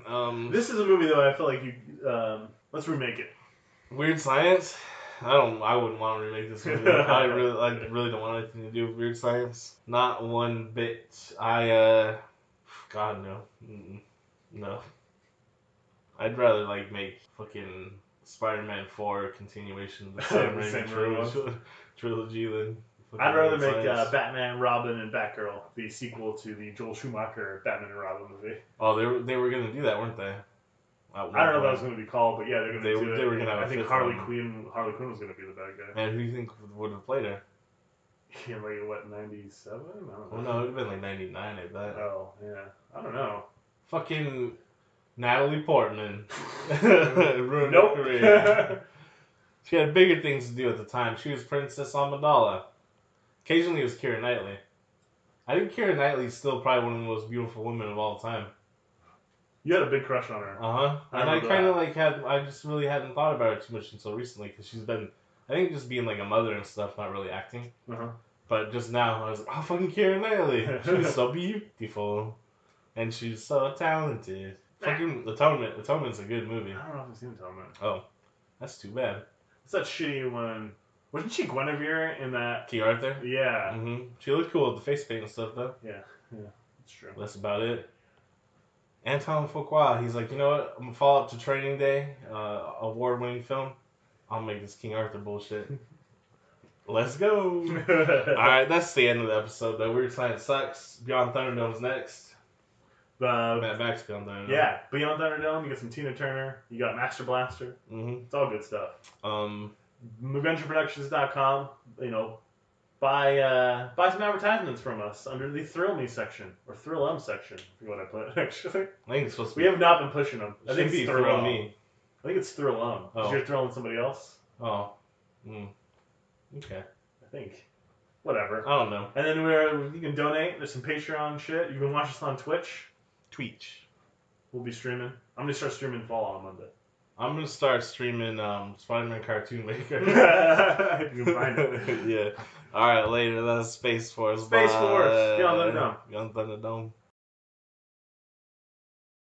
This is a movie, though, I feel like Let's remake it. Weird Science. I wouldn't want to remake this movie. I really don't want anything to do with Weird Science. Not one bit. God no. No. I'd rather like make fucking Spider-Man 4 continuation of the Sam Raimi trilogy than. I'd rather make Batman, Robin, and Batgirl the sequel to the Joel Schumacher Batman and Robin movie. Oh, they were gonna do that, weren't they? I don't know what that was going to be called, but yeah, they're going to do it. They were gonna have I think Harley Quinn was going to be the bad guy. And who do you think would have played her? In like what, 97? I don't know. Oh no, it would have been like 99, I bet. Oh yeah, I don't know. Fucking Natalie Portman ruined her career. She had bigger things to do at the time. She was Princess Amidala. Occasionally it was Keira Knightley. I think Keira Knightley's still probably one of the most beautiful women of all time. You had a big crush on her. Uh-huh. And I kind of like I just really hadn't thought about her too much until recently because she's been, I think, just being like a mother and stuff, not really acting. Uh-huh. But just now I was like, oh, fucking Keira Knightley. She's so beautiful. And she's so talented. Fucking Atonement. Atonement's a good movie. I don't know if I've seen Atonement. Oh. That's too bad. It's that shitty one. Wasn't she Guinevere in that? King Arthur? Yeah. Mm-hmm. She looked cool with the face paint and stuff, though. Yeah. Yeah. That's true. That's about it. Anton Fuqua, he's like, you know what? I'm gonna follow up to Training Day, award-winning film. I'll make this King Arthur bullshit. Let's go. Alright, that's the end of the episode, though. Weird Science sucks. Beyond Thunderdome's next. Matt Max Beyond Thunderdome. Yeah, Beyond Thunderdome. You got some Tina Turner. You got Master Blaster. Mm-hmm. It's all good stuff. McVentureProductions.com. You know, buy some advertisements from us under the Thrill Me section or Thrill section. I forget what I put actually. I think it's supposed to be. We have not been pushing them. I think it's Thrill Me. I think it's Thrill Oh. You're throwing somebody else. Oh. Okay. I think. Whatever. I don't know. And then you can donate. There's some Patreon shit. You can watch us on Twitch. We'll be streaming. I'm gonna start streaming Fallout on Monday. I'm gonna start streaming Spider-Man Cartoon Maker. You can find it. Yeah. All right, later. That's Space Force. Space Force. Beyond Thunderdome. Beyond Thunderdome.